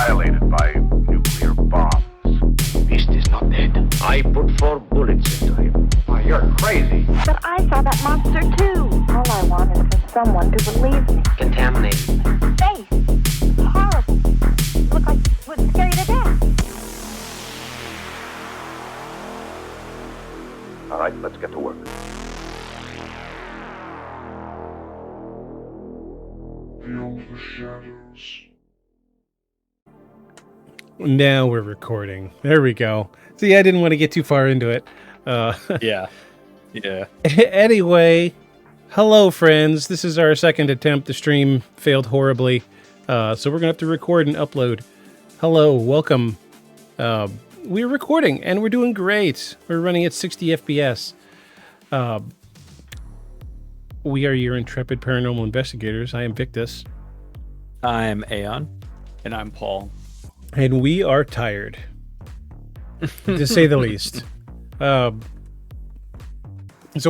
annihilated by nuclear bombs. Beast is not dead. I put 4 bullets into him. Oh, you're crazy. But I saw that monster too. All I want is for someone to believe me. Contaminated. Face. Horrible. Look like it would scare you to death. All right, let's get to work. Feel the shadows. Now we're recording. There we go. See, I didn't want to get too far into it. Yeah. Anyway, hello, friends. This is our second attempt. The stream failed horribly, so we're going to have to record and upload. Hello, welcome. We're recording, and we're doing great. We're running at 60 FPS. We are your intrepid paranormal investigators. I am Victus. I'm Aeon. And I'm Paul. And we are tired, to say the least. So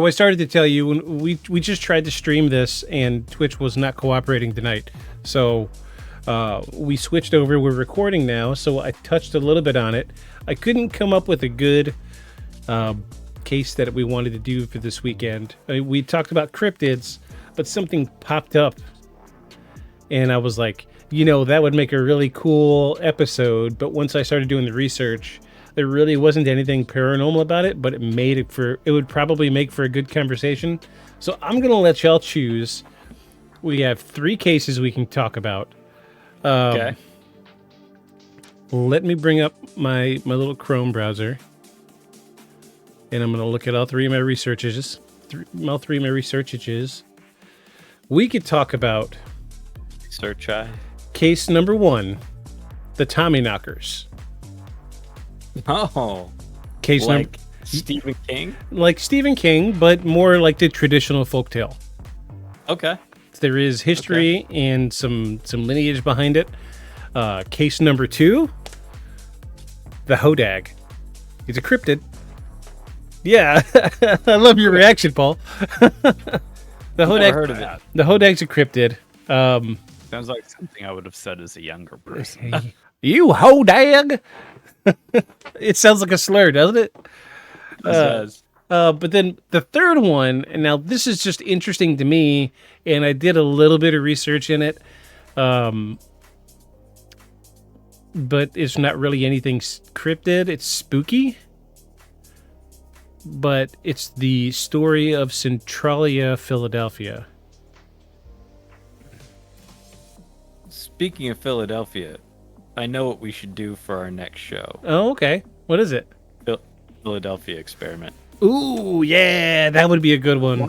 I started to tell you, when we just tried to stream this, and Twitch was not cooperating tonight. So we switched over. We're recording now, so I touched a little bit on it. I couldn't come up with a good case that we wanted to do for this weekend. We talked about cryptids, but something popped up, and I was like, that would make a really cool episode. But once I started doing the research, there really wasn't anything paranormal about it, but it would probably make for a good conversation. So I'm gonna let y'all choose. We have 3 cases we can talk about. Okay. Let me bring up my little Chrome browser, and I'm gonna look at all 3 of my researches. All 3 of my researchages. We could talk about case number 1, the Tommyknockers. Oh. Case like number Stephen King? Like Stephen King, but more like the traditional folktale. Okay. There is history and some lineage behind it. Case number 2, the Hodag. He's a cryptid. Yeah, I love your reaction, Paul. The Hodag. Heard of it. The Hodag's a cryptid. Sounds like something I would have said as a younger person. You Hodag. It sounds like a slur, doesn't it? It does. But then the third one, and now this is just interesting to me, and I did a little bit of research in it, but it's not really anything cryptid. It's spooky, but it's the story of Centralia, Philadelphia. Speaking of Philadelphia, I know what we should do for our next show. Oh, okay. What is it? Philadelphia Experiment. Ooh, yeah, that would be a good one.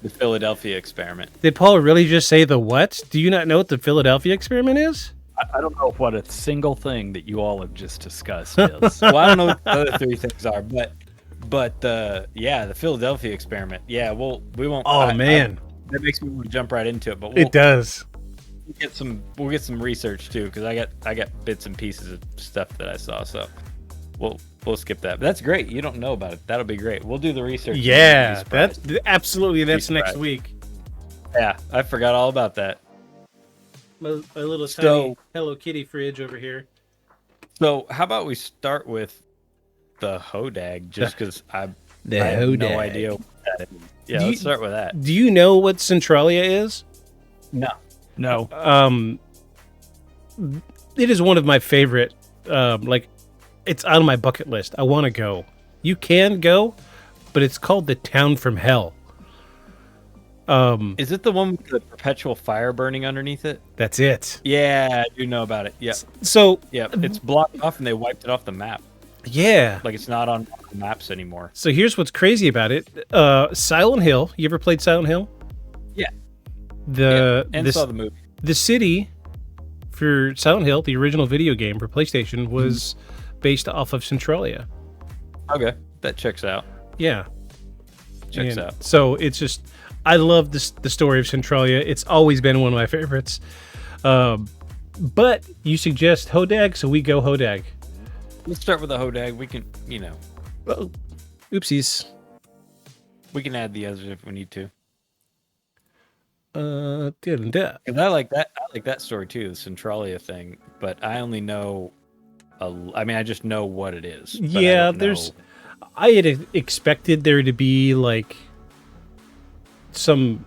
The Philadelphia Experiment. Did Paul really just say the what? Do you not know what the Philadelphia Experiment is? I don't know what a single thing that you all have just discussed is. Well, I don't know what the other 3 things are, but the Philadelphia Experiment. Yeah, we won't. Oh, man. That makes me want to jump right into it. But It does. We'll get some research too, because I got bits and pieces of stuff that I saw. So we'll skip that. But that's great. You don't know about it. That'll be great. We'll do the research. Yeah, that's next week. Yeah, I forgot all about that. My little tiny Hello Kitty fridge over here. So how about we start with the Hodag, just because I have no idea what that is. Yeah, let's start with that. Do you know what Centralia is? No. It is one of my favorite. It's on my bucket list. I want to go. You can go, but it's called the Town from Hell. Is it the one with the perpetual fire burning underneath it? That's it. Yeah, I do know about it. Yeah. So yeah, it's blocked off and they wiped it off the map. Yeah. Like it's not on maps anymore. So here's what's crazy about it. Silent Hill. You ever played Silent Hill? Yeah. Saw the movie. The city for Silent Hill, the original video game for PlayStation, was based off of Centralia. Okay, that checks out. Yeah. Checks out. So it's just, I love the story of Centralia. It's always been one of my favorites. But you suggest Hodag, so we go Hodag. Let's start with the Hodag. We can, Well, oopsies. we can add the others if we need to. Duh. 'Cause I like that. I like that story too, the Centralia thing. But I only know. I mean, I just know what it is. But I don't know. I had expected there to be like some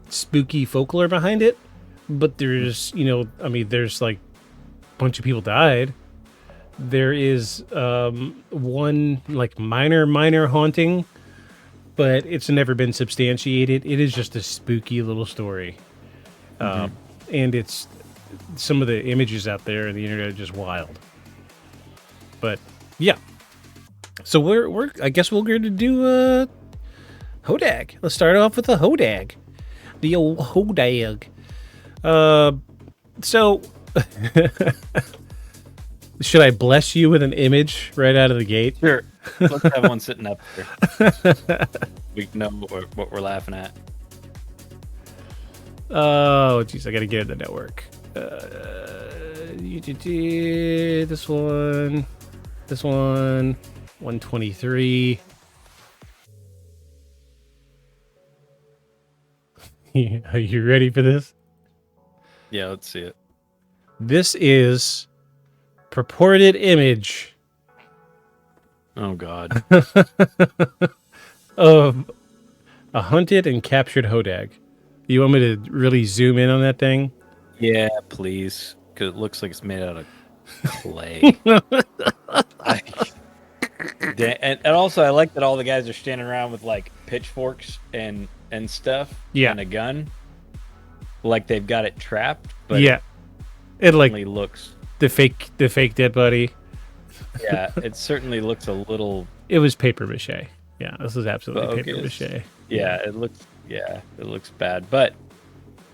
spooky folklore behind it, but there's, there's like a bunch of people died. There is one like minor haunting, but it's never been substantiated. It is just a spooky little story. And it's some of the images out there on the internet are just wild. But yeah. So we're I guess we're going to do Hodag. Let's start off with a Hodag. The old Hodag. So should I bless you with an image right out of the gate? Sure. Let's have one sitting up there. We know what we're laughing at. Oh, jeez, I gotta get in the network. This one, 123. Are you ready for this? Yeah, let's see it. This is purported image Oh God. of a hunted and captured Hodag. You want me to really zoom in on that thing? Yeah, please, because it looks like it's made out of clay. And also, I like that all the guys are standing around with like pitchforks and stuff. Yeah. And a gun, like they've got it trapped. But Yeah, it like certainly looks. the fake dead body. Yeah, it certainly looks a little. It was paper mache. Yeah, this is absolutely paper bogus. mache. Yeah, it looks. Yeah, it looks bad. But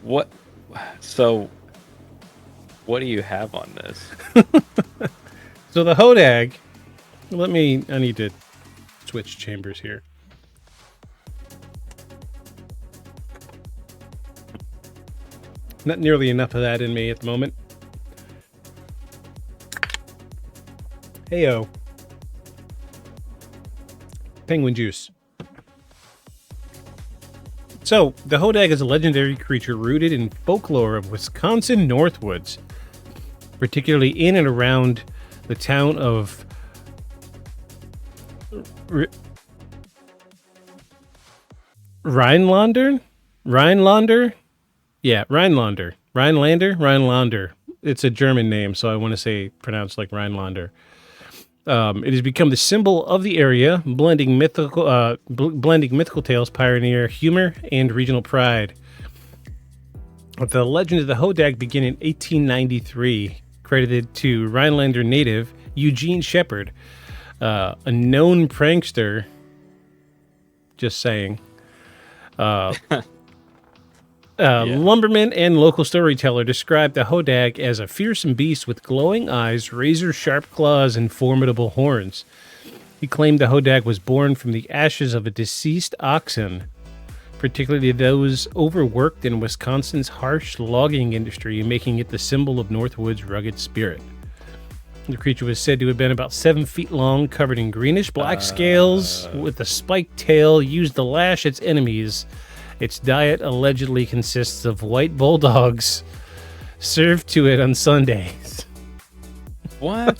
what? So, what do you have on this? So the Hodag. I need to switch chambers here. Not nearly enough of that in me at the moment. Heyo. Penguin juice. So, the Hodag is a legendary creature rooted in folklore of Wisconsin Northwoods, particularly in and around the town of Rhinelander? Yeah, Rhinelander. It's a German name, so I want to say pronounced like Rhinelander. It has become the symbol of the area, blending mythical tales, pioneer humor, and regional pride. The legend of the Hodag began in 1893, credited to Rhinelander native Eugene Shepard, a known prankster. Just saying. Lumberman and local storyteller described the Hodag as a fearsome beast with glowing eyes, razor-sharp claws, and formidable horns. He claimed the Hodag was born from the ashes of a deceased oxen, particularly those overworked in Wisconsin's harsh logging industry, making it the symbol of Northwood's rugged spirit. The creature was said to have been about 7 feet long, covered in greenish-black scales, with a spiked tail used to lash its enemies. Its diet allegedly consists of white bulldogs served to it on Sundays. What?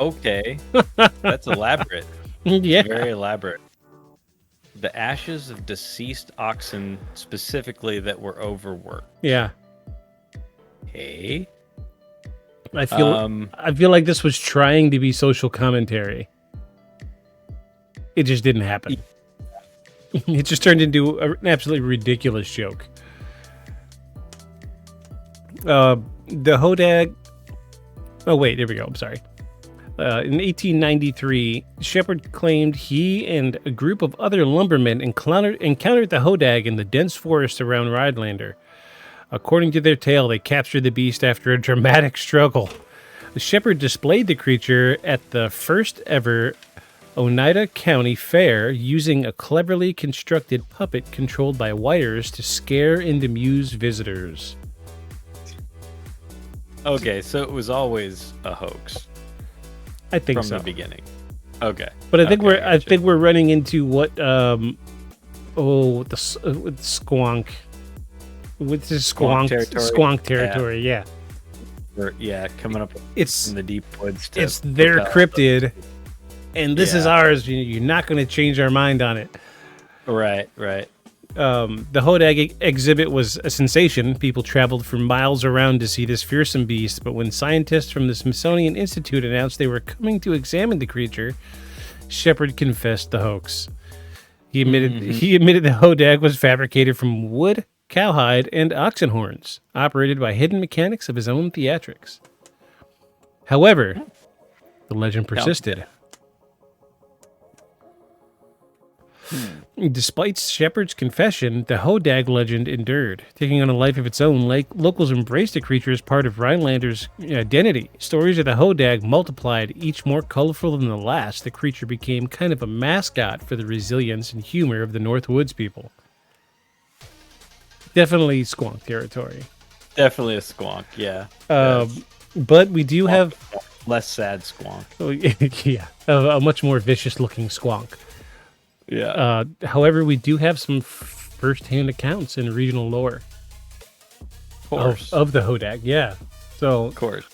Okay. That's elaborate. Yeah. Very elaborate. The ashes of deceased oxen, specifically that were overworked. Yeah. Hey. I feel like this was trying to be social commentary. It just didn't happen. It just turned into an absolutely ridiculous joke. The Hodag... Oh, wait, there we go. I'm sorry. In 1893, Shepard claimed he and a group of other lumbermen encountered the Hodag in the dense forest around Rhinelander. According to their tale, they captured the beast after a dramatic struggle. Shepard displayed the creature at the first ever Oneida County Fair using a cleverly constructed puppet controlled by wires to scare and amuse visitors. Okay, so it was always a hoax. I think from so. the beginning. Okay, But I think okay, I think we're running into what with Squonk. With the Squonk territory? Squonk territory, yeah. Coming up It's in the deep woods. it's their cryptid, and this is ours. You're not going to change our mind on it. Right. The Hodag exhibit was a sensation. People traveled for miles around to see this fearsome beast, but when scientists from the Smithsonian Institute announced they were coming to examine the creature, Shepard confessed the hoax. He admitted the Hodag was fabricated from wood, cowhide, and oxen horns, operated by hidden mechanics of his own theatrics. However, the legend persisted. Despite Shepard's confession, the Hodag legend endured, taking on a life of its own. Locals embraced the creature as part of Rhinelander's identity. Stories of the Hodag multiplied, each more colorful than the last. The creature became kind of a mascot for the resilience and humor of the North Woods people. Definitely Squonk territory. Definitely a Squonk, yeah. But we do have... Less sad Squonk. Yeah, a much more vicious-looking Squonk. Yeah. However, we do have some first-hand accounts in regional lore of the Hodag. Yeah, so Of course,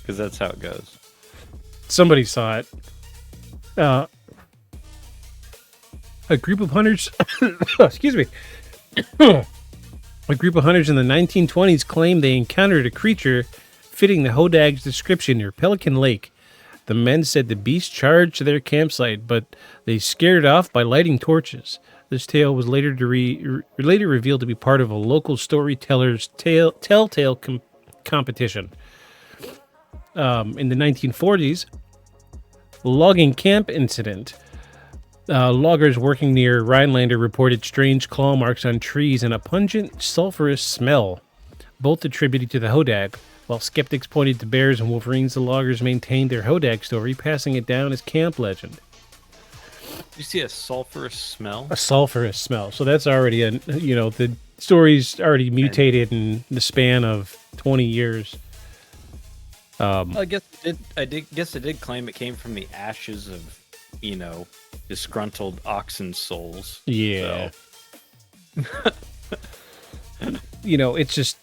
because that's how it goes. somebody saw it. A group of hunters. Excuse me. A group of hunters in the 1920s claimed they encountered a creature fitting the Hodag's description near Pelican Lake. The men said the beast charged their campsite, but they scared it off by lighting torches. This tale was later revealed to be part of a local storyteller's telltale competition. In the 1940s, logging camp incident. Loggers working near Rhinelander reported strange claw marks on trees and a pungent, sulfurous smell, both attributed to the Hodag. While skeptics pointed to bears and wolverines, the loggers maintained their Hodag story, passing it down as camp legend. Did you see a sulfurous smell? A sulfurous smell. So that's already the story's already mutated in the span of 20 years. I guess it did claim it came from the ashes of, disgruntled oxen souls. Yeah. So. It's just...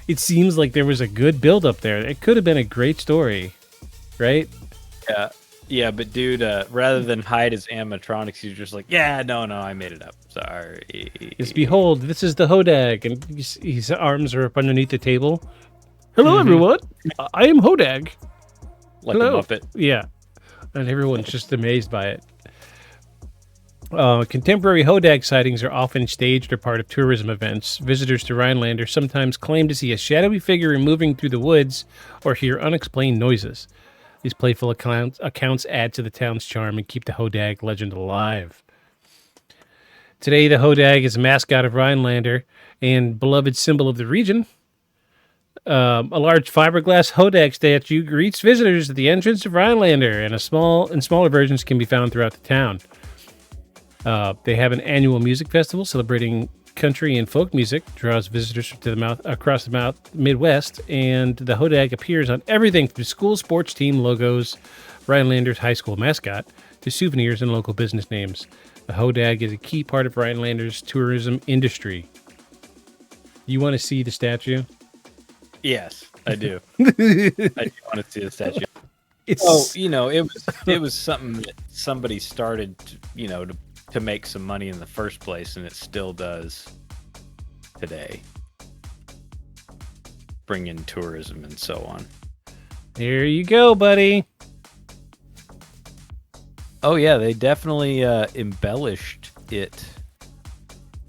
It seems like there was a good build up there. It could have been a great story, right? Yeah, but dude, rather than hide his animatronics, he's just like, no, I made it up. Sorry. Yes, behold, this is the Hodag, and his arms are up underneath the table. Hello, everyone. I am Hodag. Like Hello. a Muppet. Yeah, and everyone's just amazed by it. Contemporary Hodag sightings are often staged or part of tourism events. Visitors to Rhinelander sometimes claim to see a shadowy figure moving through the woods or hear unexplained noises. These playful accounts add to the town's charm and keep the Hodag legend alive. Today, the Hodag is a mascot of Rhinelander and beloved symbol of the region. A large fiberglass Hodag statue greets visitors at the entrance of Rhinelander, and smaller versions can be found throughout the town. They have an annual music festival celebrating country and folk music, draws visitors to across the Midwest, and the Hodag appears on everything from school sports team logos, Rhinelander's high school mascot, to souvenirs and local business names. The Hodag is a key part of Rhinelander's tourism industry. You want to see the statue? Yes, I do. I do want to see the statue. It was something that somebody started, to make some money in the first place, and it still does today. Bring in tourism and so on. There you go, buddy. Oh yeah, they definitely embellished it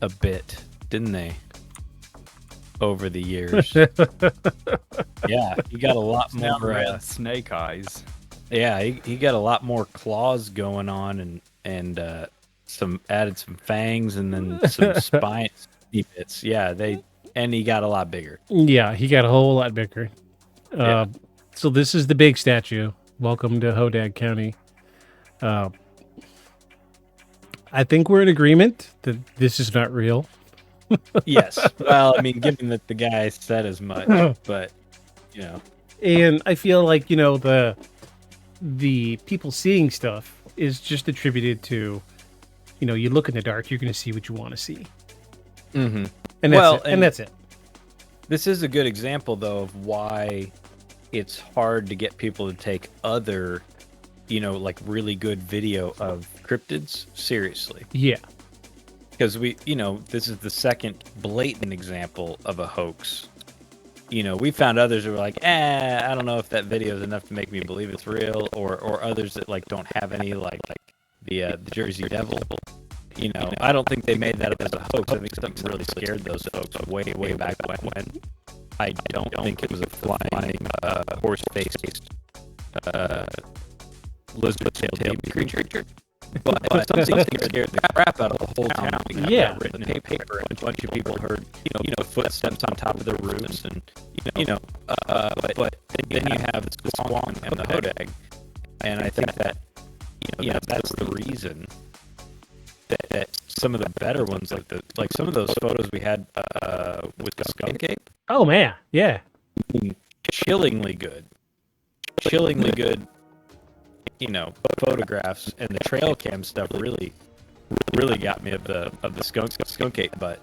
a bit, didn't they? Over the years. Yeah, he got a lot more snake eyes. Yeah, he got a lot more claws going on, and added some fangs and then some spine bits. Yeah, he got a lot bigger. Yeah, he got a whole lot bigger. So this is the big statue. Welcome to Hodag County. I think we're in agreement that this is not real. Yes. Well, I mean, given that the guy said as much, but And I feel like the people seeing stuff is just attributed to you look in the dark, you're going to see what you want to see. Mm-hmm. And that's it. And that's it. This is a good example, though, of why it's hard to get people to take other, like really good video of cryptids seriously. Yeah. Because this is the second blatant example of a hoax. We found others who were like, I don't know if that video is enough to make me believe it's real, or others that like don't have any, like the Jersey Devil. I don't think they made that up as a hoax. I think something really scared those folks way back when. I don't think it was a flying horse-faced lizard-tailed creature. But something scared the crap out of the whole town. Yeah. Written in paper, and a bunch of people heard, footsteps on top of the roofs, and but then you have the Swan and the Hodag, and I think that that's the reason that some of the better ones, like some of those photos we had with the skunk ape. Oh man, yeah. Chillingly good. Photographs, and the trail cam stuff really got me of the skunk ape butt.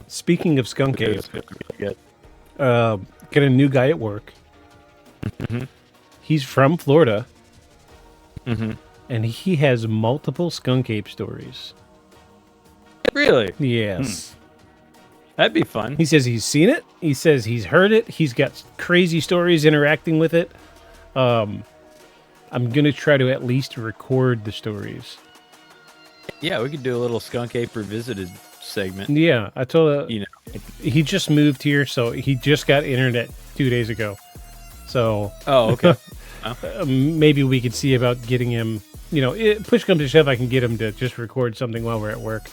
Speaking of skunk ape, good. Got a new guy at work. Mm-hmm. He's from Florida. Mm-hmm. And he has multiple skunk ape stories. Really? Yes. That'd be fun. He says he's seen it. He says he's heard it. He's got crazy stories interacting with it. I'm going to try to at least record the stories. Yeah, we could do a little skunk ape revisited segment. Yeah, I told him, he just moved here, so he just got internet 2 days ago. So, oh, okay. Maybe we could see about getting him, push comes to shove, I can get him to just record something while we're at work.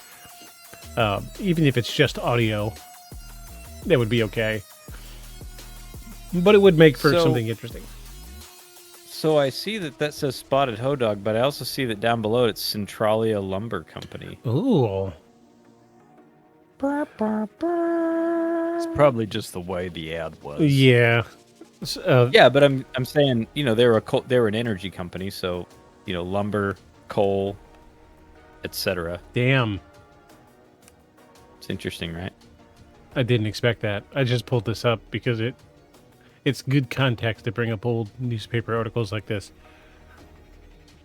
Even if it's just audio, that would be okay. But it would make for something interesting. So I see that says Spotted Hodag, but I also see that down below it's Centralia Lumber Company. Ooh. It's probably just the way the ad was. Yeah. Yeah, but I'm saying, they were an energy company, so, lumber, coal, etc. Damn. It's interesting, right? I didn't expect that. I just pulled this up because it's good context to bring up old newspaper articles like this.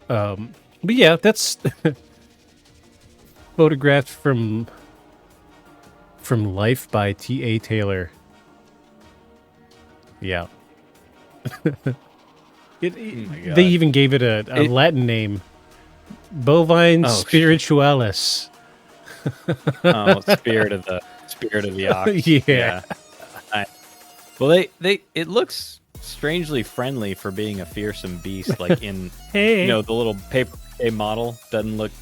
But yeah, that's photographed from Life by T.A. Taylor. Yeah. They even gave it a Latin name. Bovine spiritualis. Spirit of the ox. Yeah. Well, it looks strangely friendly for being a fearsome beast. Like in, hey. The little paper model doesn't look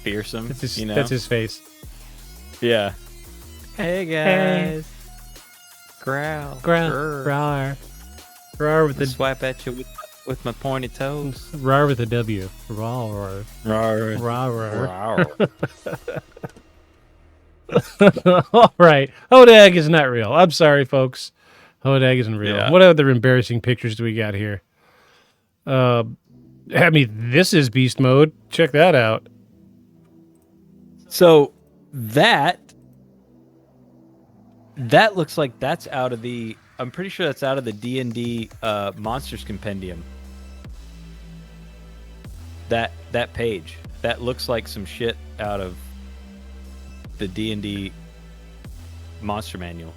fearsome. That's his face. Yeah. Hey guys. Hey. Growl. Rawr. Rawr with the swipe at you with my pointy toes. Rawr with a W. Rawr. All right. Hodag is not real. I'm sorry, folks. Hodag isn't real. Yeah. What other embarrassing pictures do we got here? This is beast mode. Check that out. So that looks like that's out of the. I'm pretty sure that's out of the D&D Monsters Compendium. That page. That looks like some shit out of the D&D Monster Manual.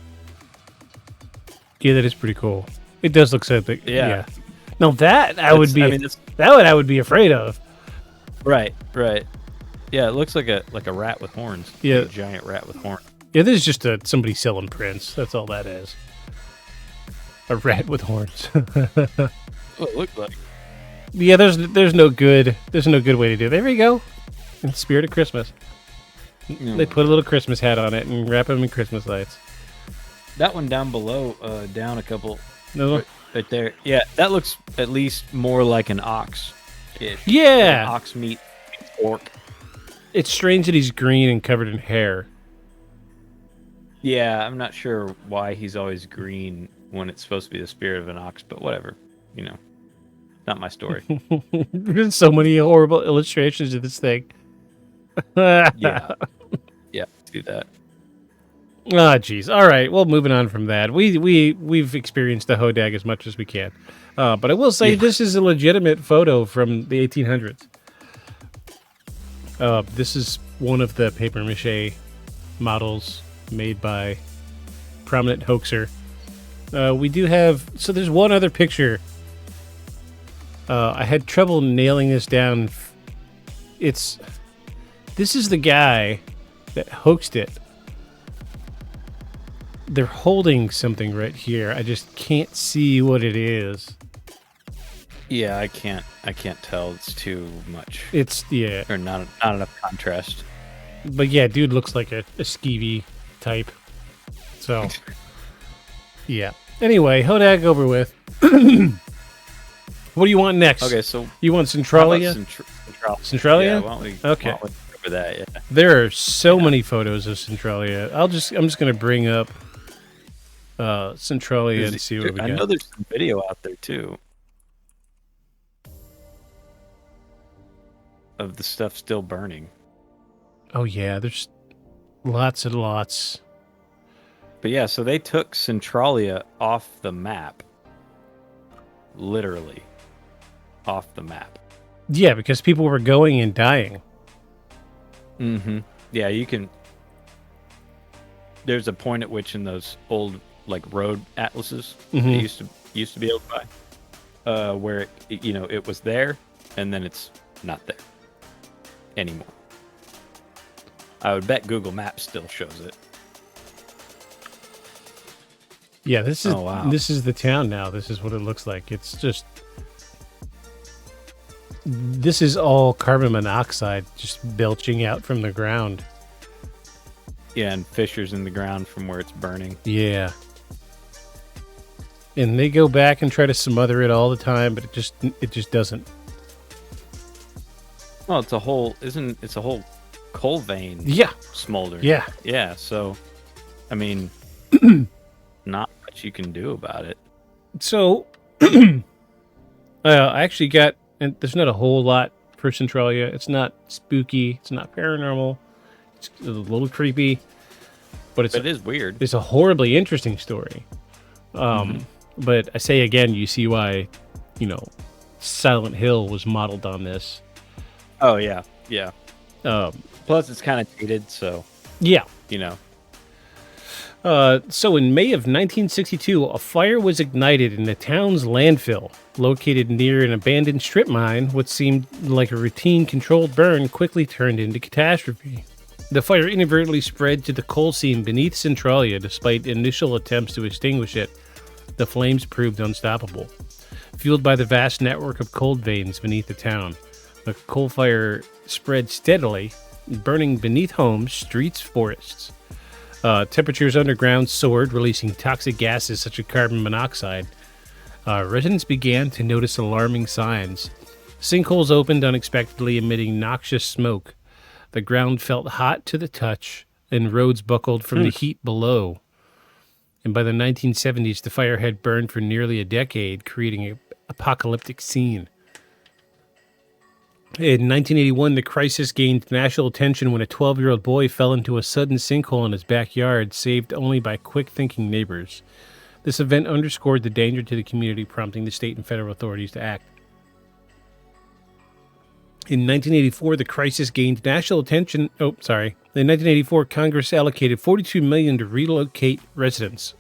Yeah, that is pretty cool. It does look something. Yeah. No, that I would be afraid of. Right. Yeah, it looks like a rat with horns. Yeah, a giant rat with horns. Yeah, this is just somebody selling prints. That's all that is. A rat with horns. What it looks like. Yeah, there's no good way to do it. There we go. In the spirit of Christmas. They put a little Christmas hat on it and wrap them in Christmas lights. That one down below, down a couple. No. Right there. Yeah, that looks at least more like an ox. Yeah. Like ox meat pork. It's strange that he's green and covered in hair. Yeah, I'm not sure why he's always green when it's supposed to be the spirit of an ox, but whatever. Not my story. There's so many horrible illustrations of this thing. Yeah. Yeah, do that. Ah, jeez. All right. Well, moving on from that, we've experienced the Hodag as much as we can, but I will say this is a legitimate photo from the 1800s. This is one of the paper mache models made by prominent hoaxer. We do have there's one other picture. I had trouble nailing this down. This is the guy that hoaxed it. They're holding something right here. I just can't see what it is. Yeah, I can't tell. It's too much. Or not enough contrast. But yeah, dude looks like a skeevy type. So yeah. Anyway, Hodag over with. What do you want next? Okay, so you want Centralia? Centralia? Yeah, why don't we cover that? Yeah. There are so many photos of Centralia. I'm just gonna bring up Centralia and see what we got. I know there's some video out there too of the stuff still burning. Oh yeah, there's lots and lots. But yeah, so they took Centralia off the map. Literally off the map. Yeah, because people were going and dying. Mm-hmm. Yeah, you can. There's a point at which in those old road atlases that used to be able to buy, where it was there, and then it's not there anymore. I would bet Google Maps still shows it. Yeah, this is the town now. This is what it looks like. It's just this is all carbon monoxide just belching out from the ground. Yeah, and fissures in the ground from where it's burning. Yeah. And they go back and try to smother it all the time, but it just doesn't. Well, it's a whole coal vein. Yeah. Smoldering. Yeah. Yeah. So, I mean, not much you can do about it. So, I actually got, and there's not a whole lot for Centralia. It's not spooky. It's not paranormal. It's a little creepy, but it is weird. It's a horribly interesting story. But I say again, you see why, Silent Hill was modeled on this. Oh yeah, yeah. Plus, it's kind of dated, so yeah, So in May of 1962, a fire was ignited in the town's landfill, located near an abandoned strip mine. What seemed like a routine controlled burn quickly turned into catastrophe. The fire inadvertently spread to the coal seam beneath Centralia. Despite initial attempts to extinguish it, the flames proved unstoppable. Fueled by the vast network of coal veins beneath the town, the coal fire spread steadily, burning beneath homes, streets, forests. Temperatures underground soared, releasing toxic gases such as carbon monoxide. Residents began to notice alarming signs. Sinkholes opened unexpectedly, emitting noxious smoke. The ground felt hot to the touch, and roads buckled from the heat below. And by the 1970s, the fire had burned for nearly a decade, creating an apocalyptic scene. In 1981, the crisis gained national attention when a 12-year-old boy fell into a sudden sinkhole in his backyard, saved only by quick-thinking neighbors. This event underscored the danger to the community, prompting the state and federal authorities to act. In 1984, the crisis gained national attention. In 1984, Congress allocated $42 million to relocate residents.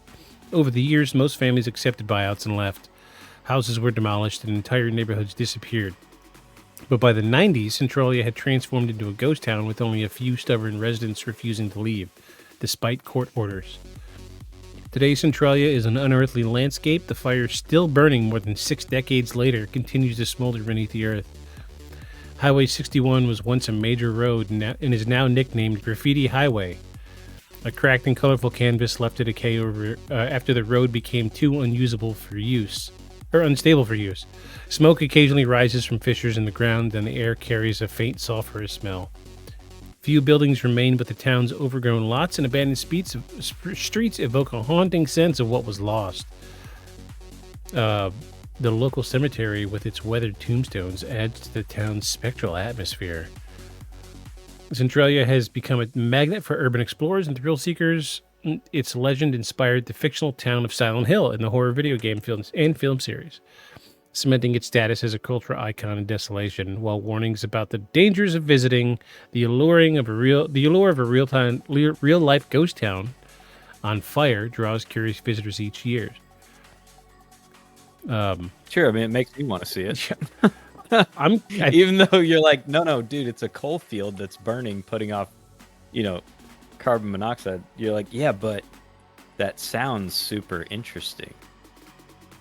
Over the years, most families accepted buyouts and left. Houses were demolished and entire neighborhoods disappeared. But by the 90s, Centralia had transformed into a ghost town with only a few stubborn residents refusing to leave, despite court orders. Today, Centralia is an unearthly landscape. The fire, still burning more than 6 decades later, continues to smolder beneath the earth. Highway 61 was once a major road and is now nicknamed Graffiti Highway. A cracked and colorful canvas left to decay after the road became too unstable for use. Smoke occasionally rises from fissures in the ground, and the air carries a faint sulfurous smell. Few buildings remain, but the town's overgrown lots and abandoned streets evoke a haunting sense of what was lost. The local cemetery, with its weathered tombstones, adds to the town's spectral atmosphere. Centralia has become a magnet for urban explorers and thrill seekers. Its legend inspired the fictional town of Silent Hill in the horror video game films and film series, cementing its status as a cultural icon in desolation, while warnings about the dangers of visiting the allure of a real life ghost town on fire draws curious visitors each year. Sure, I mean, it makes me want to see it. I Even though you're like, no, dude, it's a coal field that's burning, putting off, carbon monoxide. You're like, yeah, but that sounds super interesting.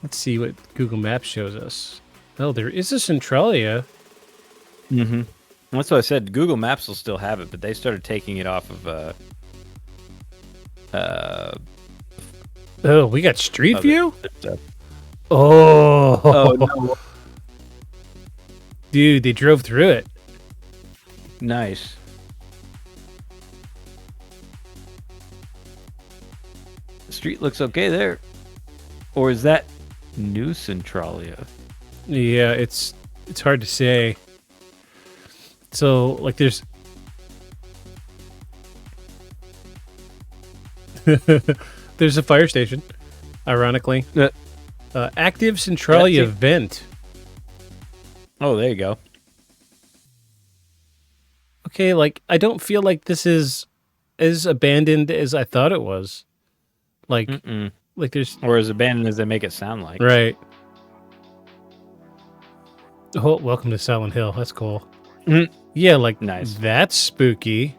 Let's see what Google Maps shows us. Oh, there is a Centralia. Mm-hmm. That's what I said. Google Maps will still have it, but they started taking it off of Oh, we got Street View? stuff. Oh, no. Dude, they drove through it. Nice. The street looks okay there. Or is that New Centralia? Yeah, it's hard to say. So, like, there's there's a fire station, ironically. Active Centralia vent. Oh, there you go. Okay, like, I don't feel like this is as abandoned as I thought it was. Like, like there's... Or as abandoned as they make it sound like. Right. Oh, welcome to Silent Hill. That's cool. Yeah, like, Nice. That's spooky.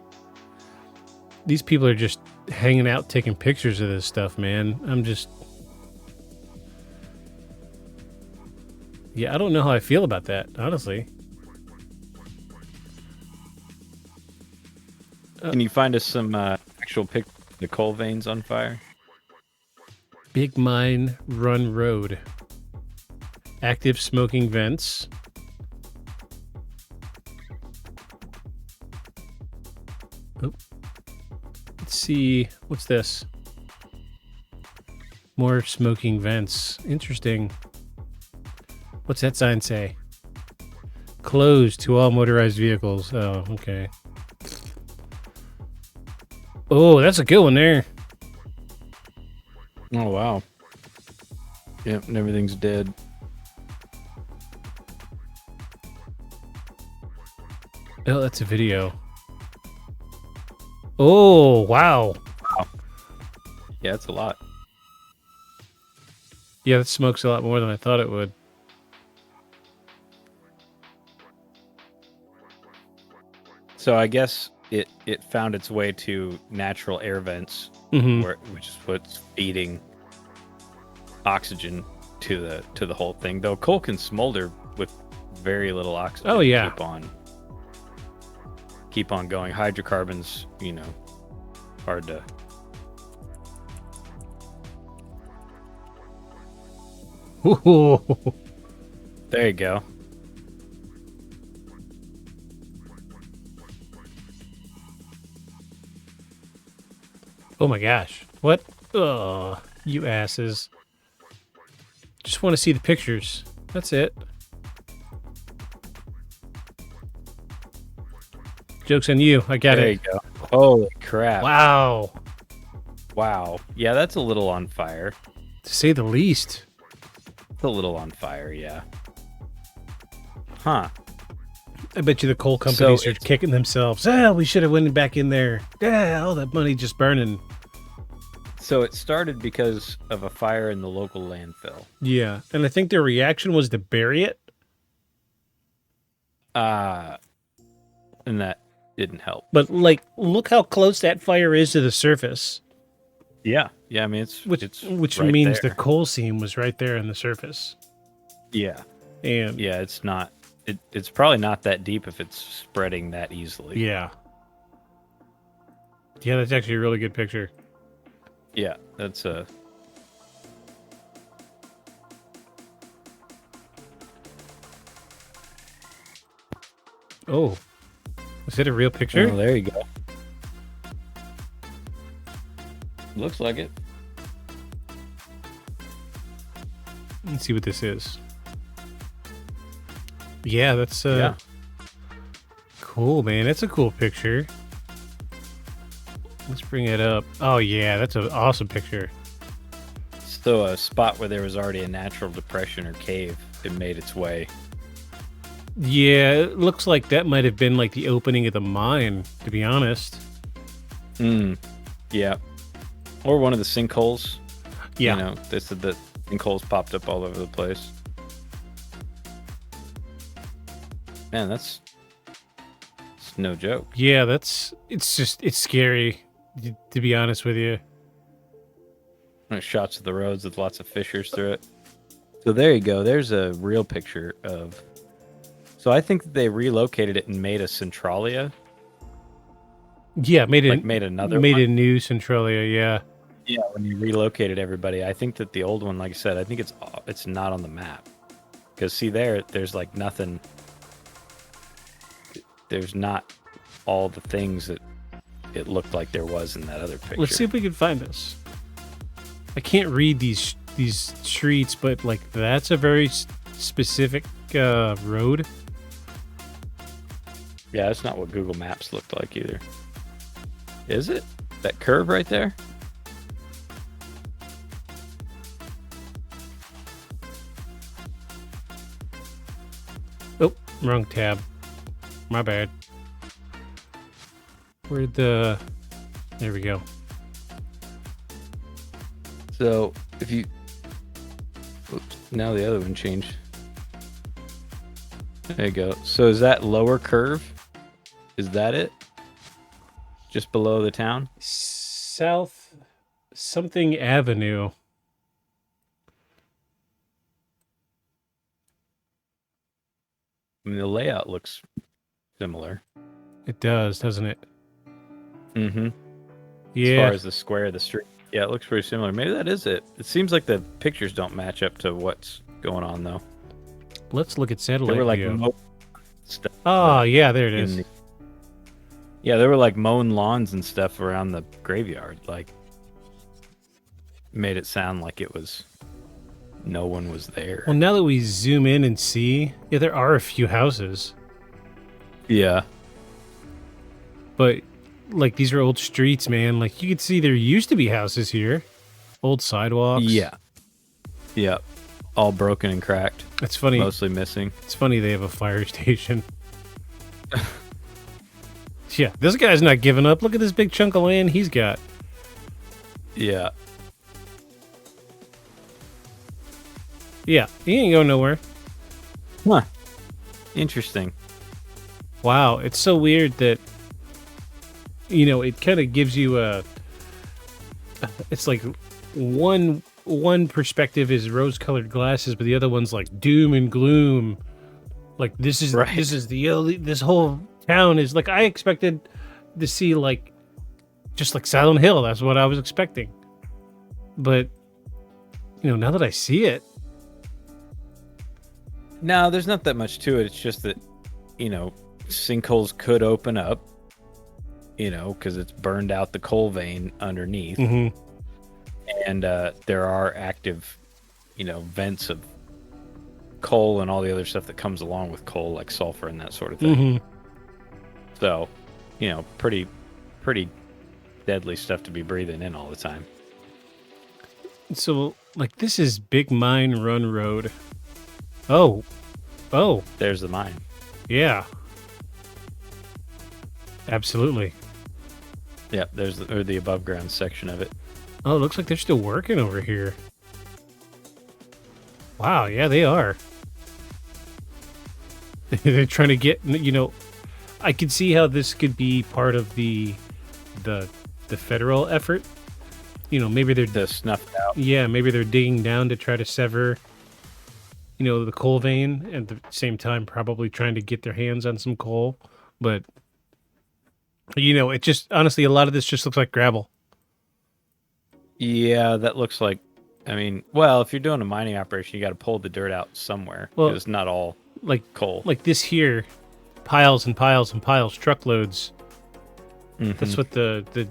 These people are just hanging out, taking pictures of this stuff, man. I'm just... Yeah, I don't know how I feel about that, honestly. Can you find us some actual pictures of the coal veins on fire? Big Mine Run Road. Active smoking vents. Oh. Let's see. What's this? More smoking vents. Interesting. What's that sign say? Closed to all motorized vehicles. Oh, okay. Oh, that's a good one there. Oh, wow. Yep, and everything's dead. Oh, that's a video. Oh, wow. Yeah, it's a lot. Yeah, that smokes a lot more than I thought it would. So I guess it found its way to natural air vents, which is what's feeding oxygen to the whole thing. Though coal can smolder with very little oxygen. Oh, yeah. Keep on going. Hydrocarbons, hard to. Ooh. There you go. Oh my gosh. What? Ugh, you asses. Just want to see the pictures. That's it. Joke's on you. I got There it. you go. Holy crap. Wow. Wow. Yeah, that's a little on fire. To say the least. It's a little on fire, yeah. Huh. I bet you the coal companies are it's- kicking themselves. We should have went back in there. All that money just burning. So it started because of a fire in the local landfill. Yeah. And I think their reaction was to bury it. And that didn't help. But, like, look how close that fire is to the surface. Yeah. Yeah, I mean, it's Which right means there. the coal seam was right there in the surface. Yeah. And Yeah, it's not... It's probably not that deep if it's spreading that easily. yeah. Yeah, that's actually a really good picture. Yeah, that's a... Oh. Is it a real picture? Oh, there you go. Looks like it. Let's see what this is. Yeah, that's Yeah. cool, man. That's a cool picture. Let's bring it up. Oh, yeah, that's an awesome picture. So a spot where there was already a natural depression or cave, it made its way. Yeah, it looks like that might have been like the opening of the mine, to be honest. Yeah. Or one of the sinkholes. Yeah. You know, they said that sinkholes popped up all over the place. Man, it's no joke. Yeah, it's scary, to be honest with you. Shots of the roads with lots of fissures through it. So there you go. There's a real picture of... So I think that they relocated it and made a Centralia. Yeah, made a new Centralia, yeah. Yeah, when you relocated everybody. I think that the old one, like I said, I think it's not on the map. Because see there's like nothing... There's not all the things that it looked like there was in that other picture. Let's see if we can find this. I can't read these streets, but like that's a very specific road. Yeah, that's not what Google Maps looked like either. Is it? That curve right there? Oh, wrong tab. My bad. There we go. So if you... Oops, now the other one changed. There you go. So is that lower curve? Is that it? Just below the town? South something Avenue. I mean, the layout looks similar. It does, doesn't it? Mm-hmm. Yeah. As far as the square of the street. Yeah, it looks pretty similar. Maybe that is it. It seems like the pictures don't match up to what's going on, though. Let's look at satellite They were like view. Oh, yeah, there it is. Yeah, there were like mown lawns and stuff around the graveyard. Like, made it sound like it was... No one was there. Well, now that we zoom in and see, yeah, there are a few houses. Yeah. But, like, these are old streets, man. Like, you could see there used to be houses here. Old sidewalks. Yeah. Yeah. All broken and cracked. It's funny. Mostly missing. It's funny they have a fire station. Yeah, this guy's not giving up. Look at this big chunk of land he's got. Yeah. Yeah, he ain't going nowhere. Huh. Interesting. Wow, it's so weird that, you know, it kind of gives you a... It's like one perspective is rose-colored glasses, but the other one's like doom and gloom. Like, this is right. This whole town is like... I expected to see, like, just like Silent Hill. That's what I was expecting. But, you know, now that I see it... No, there's not that much to it. It's just that, you know, sinkholes could open up, you know, because it's burned out the coal vein underneath. Mm-hmm. And there are active, you know, vents of coal and all the other stuff that comes along with coal, like sulfur and that sort of thing. Mm-hmm. So, you know, pretty deadly stuff to be breathing in all the time. So, like, this is Big Mine Run Road. Oh. There's the mine. Yeah. Absolutely. Yeah, there's the above ground section of it. Oh, it looks like they're still working over here. Wow, yeah, they are. They're trying to get, you know, I could see how this could be part of the federal effort. You know, maybe they're snuffed out. Yeah, maybe they're digging down to try to sever, you know, the coal vein, at the same time probably trying to get their hands on some coal. But, you know, it just, honestly, a lot of this just looks like gravel. Yeah, that looks like, I mean, well, if you're doing a mining operation, you got to pull the dirt out somewhere. Well, it's not all like coal. Like this here, piles and piles and piles, truckloads. Mm-hmm. That's what the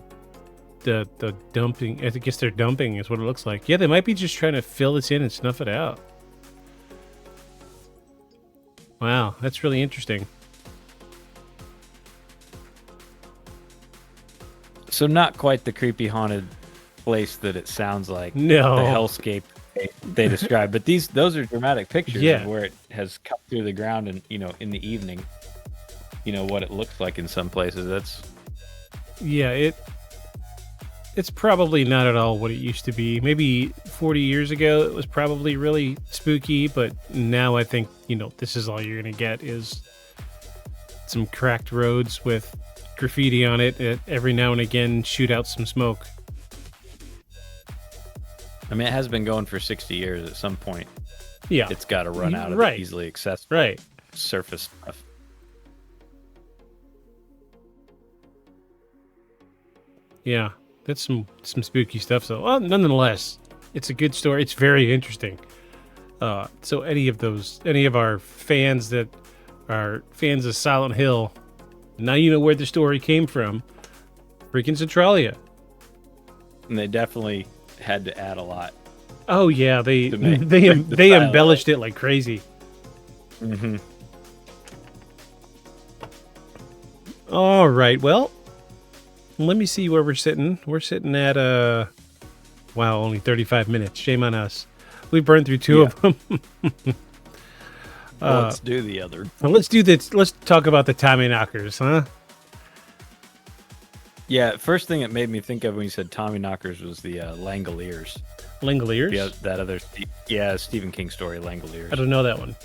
dumping, I guess they're dumping is what it looks like. Yeah, they might be just trying to fill this in and snuff it out. Wow, that's really interesting. So not quite the creepy haunted place that it sounds like. No. The hellscape they describe, but those are dramatic pictures of where it has cut through the ground, and in the evening, what it looks like in some places. That's it's probably not at all what it used to be. Maybe 40 years ago it was probably really spooky, but now I think this is all you're gonna get is some cracked roads with graffiti on it that every now and again shoot out some smoke. I mean, it has been going for 60 years. At some point, it's got to run out of the easily accessible surface stuff. Yeah, that's some spooky stuff. So, well, nonetheless, it's a good story. It's very interesting. So any of our fans that are fans of Silent Hill, now you know where the story came from. Freaking Centralia. And they definitely had to add a lot. Oh yeah, they embellished it like crazy. Mm-hmm. All right, well, let me see where we're sitting. We're sitting at only 35 minutes. Shame on us. We burned through two of them. Let's do the other. Well, let's do this. Let's talk about the Tommyknockers, huh? Yeah, first thing it made me think of when you said Tommyknockers was the Langoliers. Langoliers? Yeah, that other Stephen King story, Langoliers. I don't know that one.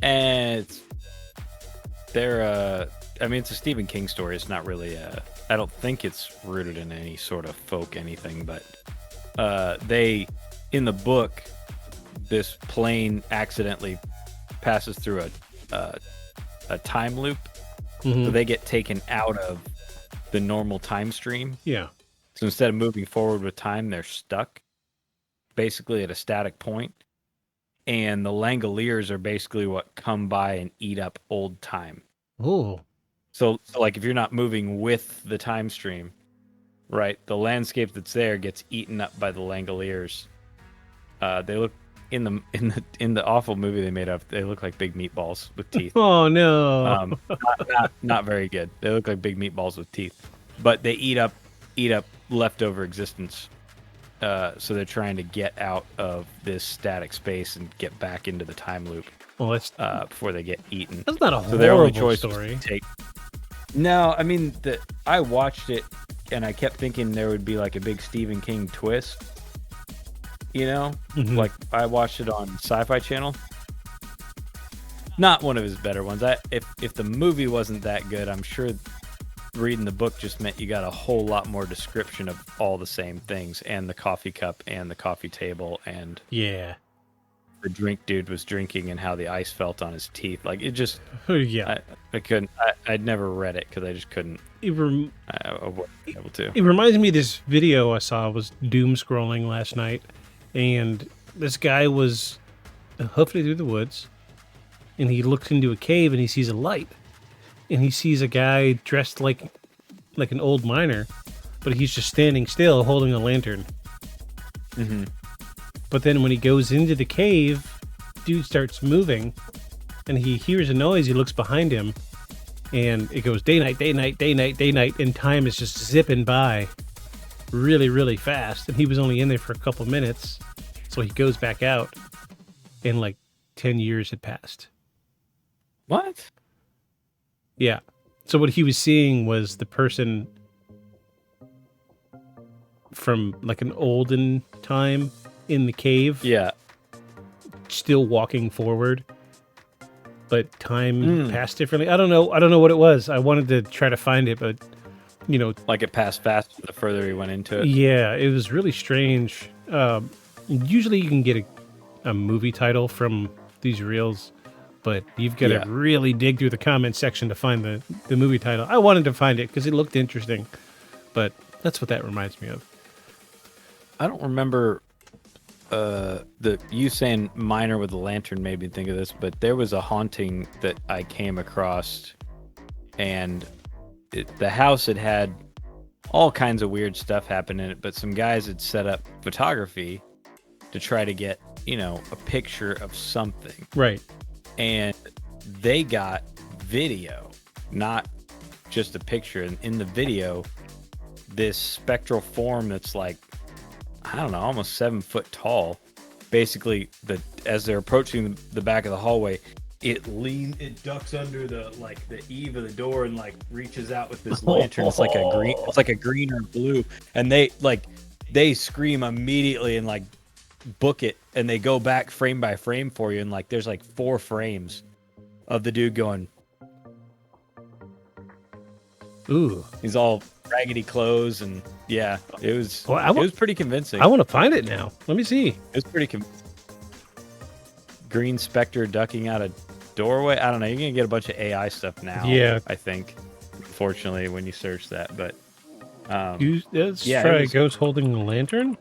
And it's a Stephen King story. It's not really I don't think it's rooted in any sort of folk anything, but in the book, this plane accidentally passes through a time loop. Mm-hmm. So they get taken out of the normal time stream. Yeah. So instead of moving forward with time, they're stuck basically at a static point. And the Langoliers are basically what come by and eat up old time. Oh. So like if you're not moving with the time stream, right, the landscape that's there gets eaten up by the Langoliers. They look in the awful movie they made up. They look like big meatballs with teeth. Oh no! Not very good. They look like big meatballs with teeth, but they eat up leftover existence. So they're trying to get out of this static space and get back into the time loop. Well, that's before they get eaten. That's not a horrible their only choice story. Was to take. No, I mean I watched it and I kept thinking there would be like a big Stephen King twist. Mm-hmm. Like I watched it on Sci-Fi Channel. Not one of his better ones. If the movie wasn't that good, I'm sure reading the book just meant you got a whole lot more description of all the same things, and the coffee cup and the coffee table and the drink dude was drinking and how the ice felt on his teeth. Like it just yeah. I couldn't. I'd never read it because I just couldn't. I wasn't able to. It reminds me of this video I saw. Was doom scrolling last night. And this guy was hoofing through the woods, and he looks into a cave, and he sees a light, and he sees a guy dressed like an old miner, but he's just standing still, holding a lantern. Mm-hmm. But then when he goes into the cave, dude starts moving, and he hears a noise. He looks behind him, and it goes day night, day night, day night, day night, and time is just zipping by. Really, really fast, and he was only in there for a couple minutes, so he goes back out, and like 10 years had passed. What? Yeah. So what he was seeing was the person from like an olden time in the cave. Yeah. Still walking forward, but time passed differently. I don't know what it was. I wanted to try to find it, but like it passed faster the further he went into it. Yeah, it was really strange. Usually you can get a movie title from these reels, but you've got to really dig through the comment section to find the movie title. I wanted to find it because it looked interesting, but that's what that reminds me of. I don't remember you saying miner with the lantern made me think of this, but there was a haunting that I came across, and the house had all kinds of weird stuff happen in it, but some guys had set up photography to try to get, a picture of something. Right. And they got video, not just a picture. And in the video, this spectral form that's like, I don't know, almost 7 foot tall. Basically, as they're approaching the back of the hallway, it ducks under the eave of the door and like reaches out with this lantern. It's like a green or blue, and they scream immediately and like book it, and they go back frame by frame for you, and like there's like 4 frames of the dude going. Ooh, he's all raggedy clothes, and yeah, it was pretty convincing. I want to find it now. Let me see. It was pretty green specter ducking out a doorway. I don't know. You're gonna get a bunch of AI stuff now. Yeah, I think. Unfortunately, when you search that, but let's try a ghost holding a lantern.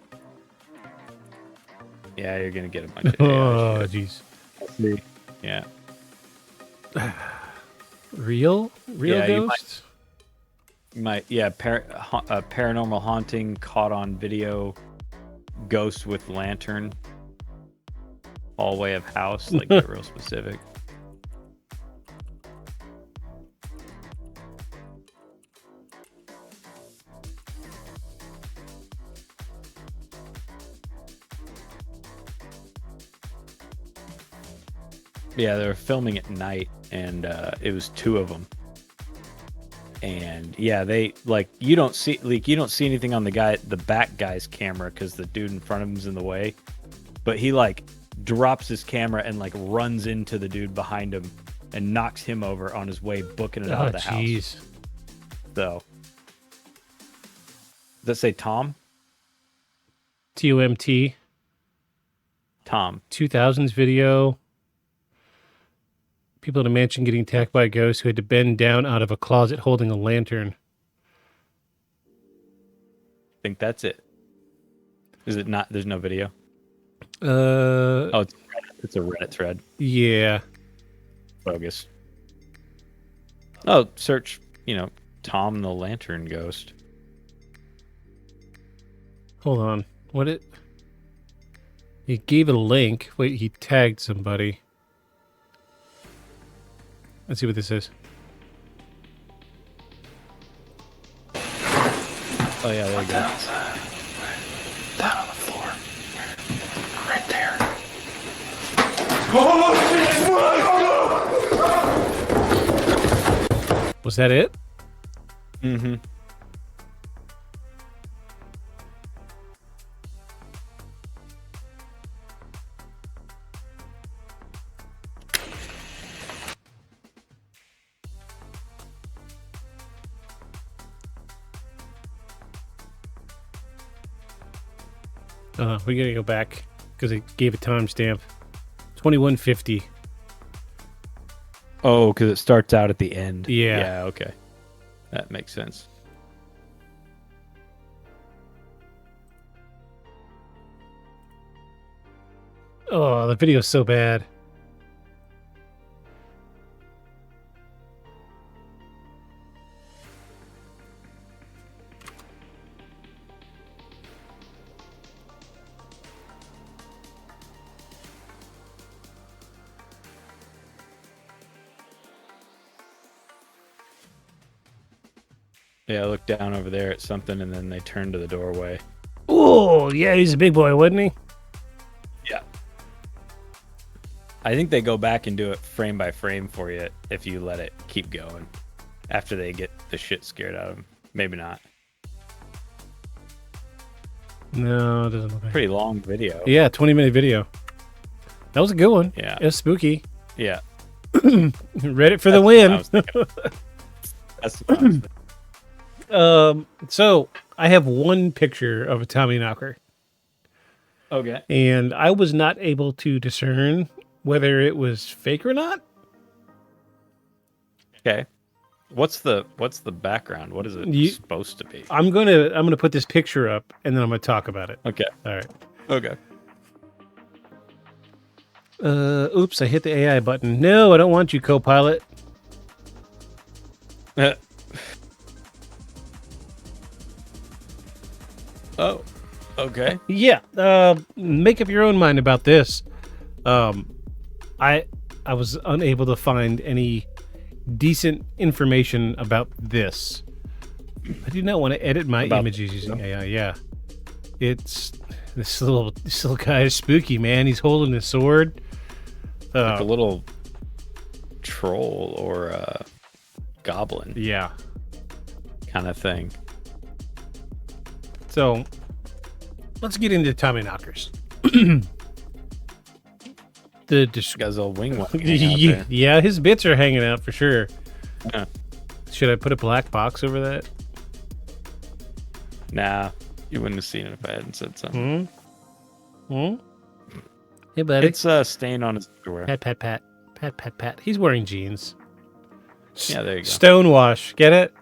Yeah, you're gonna get a bunch of AI. Oh, jeez. Yeah. Real ghosts. Paranormal haunting caught on video. Ghost with lantern. Hallway of house, like get real specific. Yeah, they were filming at night, and it was 2 of them. And yeah, they you don't see anything on the back guy's camera because the dude in front of him's in the way. But he drops his camera and runs into the dude behind him and knocks him over on his way booking it out of the house. So, does that say Tom? TOMT. Tom. 2000s video. People in a mansion getting attacked by a ghost who had to bend down out of a closet holding a lantern. I think that's it. Is it not? There's no video? It's a Reddit thread. Yeah. Bogus. Oh, search, Tom the Lantern Ghost. Hold on. He gave it a link. Wait, he tagged somebody. Let's see what this is. Oh, yeah, there you go. Down on the floor. Right there. Was that it? Mm-hmm. We gotta go back because it gave a timestamp. 2150. Oh, because it starts out at the end. Yeah. Yeah, okay. That makes sense. Oh, the video's so bad. Yeah, I looked down over there at something, and then they turned to the doorway. Oh, yeah, he's a big boy, wasn't he? Yeah. I think they go back and do it frame by frame for you if you let it keep going after they get the shit scared out of them. Maybe not. No, it doesn't look like Pretty long video. Yeah, 20-minute video. That was a good one. Yeah. It was spooky. Yeah. Reddit for the win. That's what I was thinking. So I have one picture of a Tommyknocker. Okay. And I was not able to discern whether it was fake or not. Okay. What's the background? What is it supposed to be? I'm gonna put this picture up and then I'm gonna talk about it. Okay. All right. Okay. Oops, I hit the AI button. No, I don't want you, co-pilot. Oh, okay. Yeah. Make up your own mind about this. I was unable to find any decent information about this. I do not want to edit my About images using AI. Yeah, it's this little guy is spooky, man. He's holding a sword. Like a little troll or a goblin. Yeah. Kind of thing. So let's get into Tommyknockers. Guy's all wing walking. Yeah, his bits are hanging out for sure. Yeah. Should I put a black box over that? Nah, you wouldn't have seen it if I hadn't said something. Hey, buddy. It's a stain on his underwear. Pat. He's wearing jeans. Yeah, there you go. Stonewash. Get it?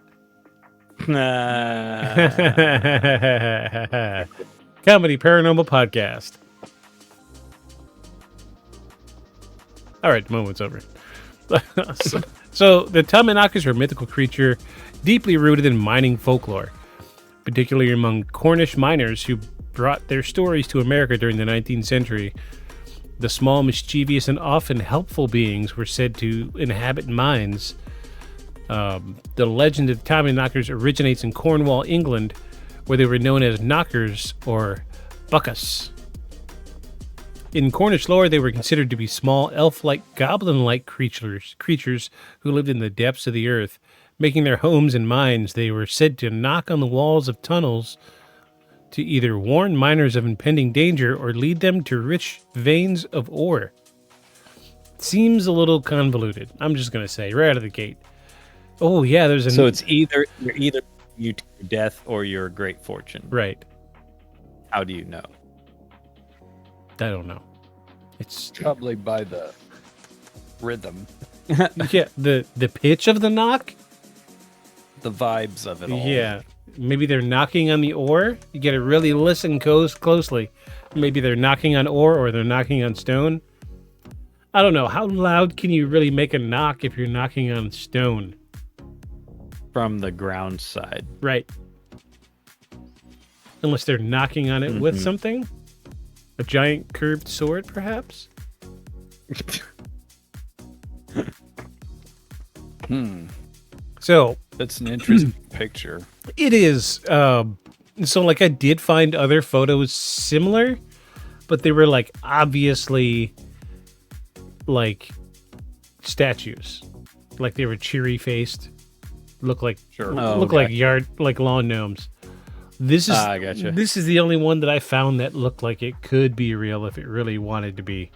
Nah. Comedy Paranormal Podcast. All right, the moment's over. So the Tommyknockers are a mythical creature deeply rooted in mining folklore, particularly among Cornish miners who brought their stories to America during the 19th century. The small, mischievous, and often helpful beings were said to inhabit mines. The legend of the Tommyknockers originates in Cornwall, England, where they were known as knockers or buckas. In Cornish lore, they were considered to be small, elf-like, goblin-like creatures who lived in the depths of the earth. Making their homes in mines, they were said to knock on the walls of tunnels to either warn miners of impending danger or lead them to rich veins of ore. Seems a little convoluted, I'm just going to say, right out of the gate. Oh, yeah, there's a... So it's either you to your death or your great fortune. Right. How do you know? I don't know. It's Probably by the rhythm, yeah, the pitch of the knock. the vibes of it all. Yeah, maybe they're knocking on the ore. You got to really listen closely. Maybe they're knocking on ore or they're knocking on stone. I don't know. How loud can you really make a knock if you're knocking on stone? From the ground side. Right. Unless they're knocking on it with something. A giant curved sword, perhaps? So, That's an interesting picture. it is. So, like, I did find other photos similar, but they were, like, obviously, like, statues. Like, they were cheery-faced. Look like, like lawn gnomes. This is I gotcha. This is the only one that I found that looked like it could be real if it really wanted to be.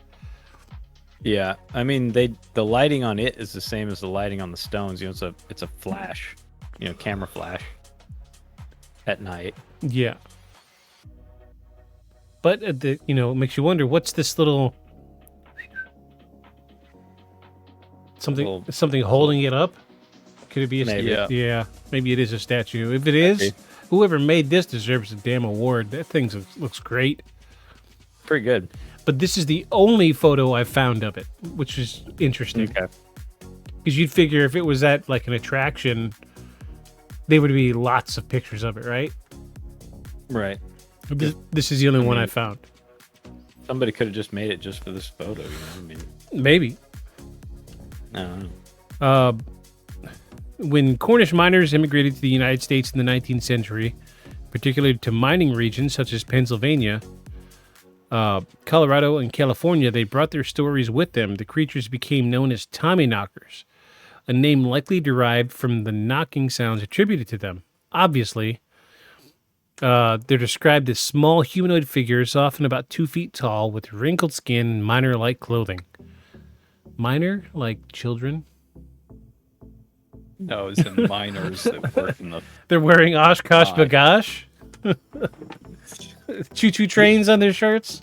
Yeah, I mean the lighting on it is the same as the lighting on the stones. You know, it's a flash, camera flash at night. Yeah. But it makes you wonder, what's this little something holding it up? Could it be a Maybe. statue? Yeah, maybe it is a statue. If it is, whoever made this deserves a damn award. That thing looks great. Pretty good. But this is the only photo I've found of it, which is interesting. Okay. Because you'd figure if it was at like an attraction, there would be lots of pictures of it, right? Right. This is the only one I found. Somebody could have just made it just for this photo. Maybe. I don't know. When Cornish miners immigrated to the United States in the 19th century, particularly to mining regions such as Pennsylvania, Colorado, and California, they brought their stories with them. The creatures became known as Tommyknockers, a name likely derived from the knocking sounds attributed to them. Obviously, they're described as small humanoid figures, often about 2 feet tall, with wrinkled skin and miner-like clothing. Miner, like children? No, it's the miners that work in the... They're wearing Oshkosh Bagosh? Choo-choo trains on their shirts?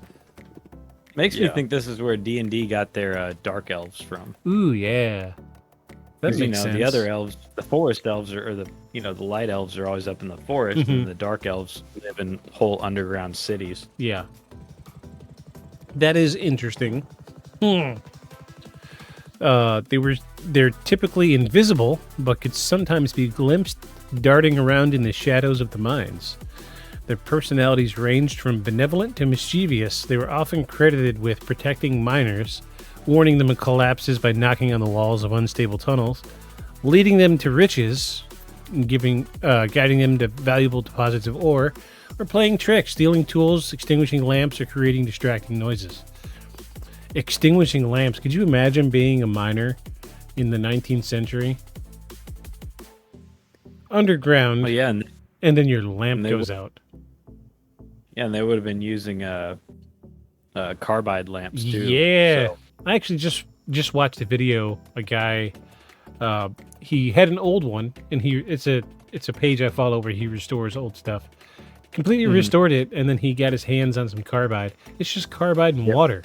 Makes me think this is where D&D got their dark elves from. Ooh, yeah. That makes sense. The other elves, the forest elves or the light elves are always up in the forest, and the dark elves live in whole underground cities. Yeah. That is interesting. They're typically invisible, but could sometimes be glimpsed darting around in the shadows of the mines. Their personalities ranged from benevolent to mischievous. They were often credited with protecting miners, warning them of collapses by knocking on the walls of unstable tunnels, leading them to riches, and guiding them to valuable deposits of ore, or playing tricks, stealing tools, extinguishing lamps, or creating distracting noises. Extinguishing lamps. Could you imagine being a miner in the 19th century? Underground. Oh, yeah, and then your lamp goes out. Yeah, and they would have been using carbide lamps too. Yeah. So. I actually just watched a video. A guy, he had an old one, and it's a page I follow where he restores old stuff. Completely restored it, and then he got his hands on some carbide. It's just carbide and water,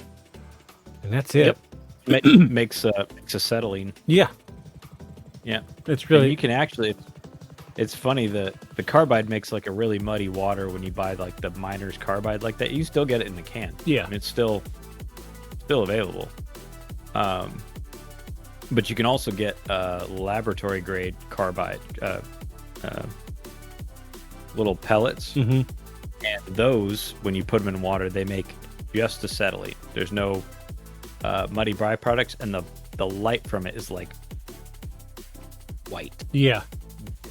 and that's it. Yep. Makes acetylene. Yeah. Yeah. It's really. And you can actually. It's funny that the carbide makes like a really muddy water when you buy like the miner's carbide like that. You still get it in the can. Yeah. And it's still available. But you can also get laboratory grade carbide, little pellets. Mm-hmm. And those, when you put them in water, they make just acetylene. There's no muddy byproducts, and the light from it is like white. Yeah.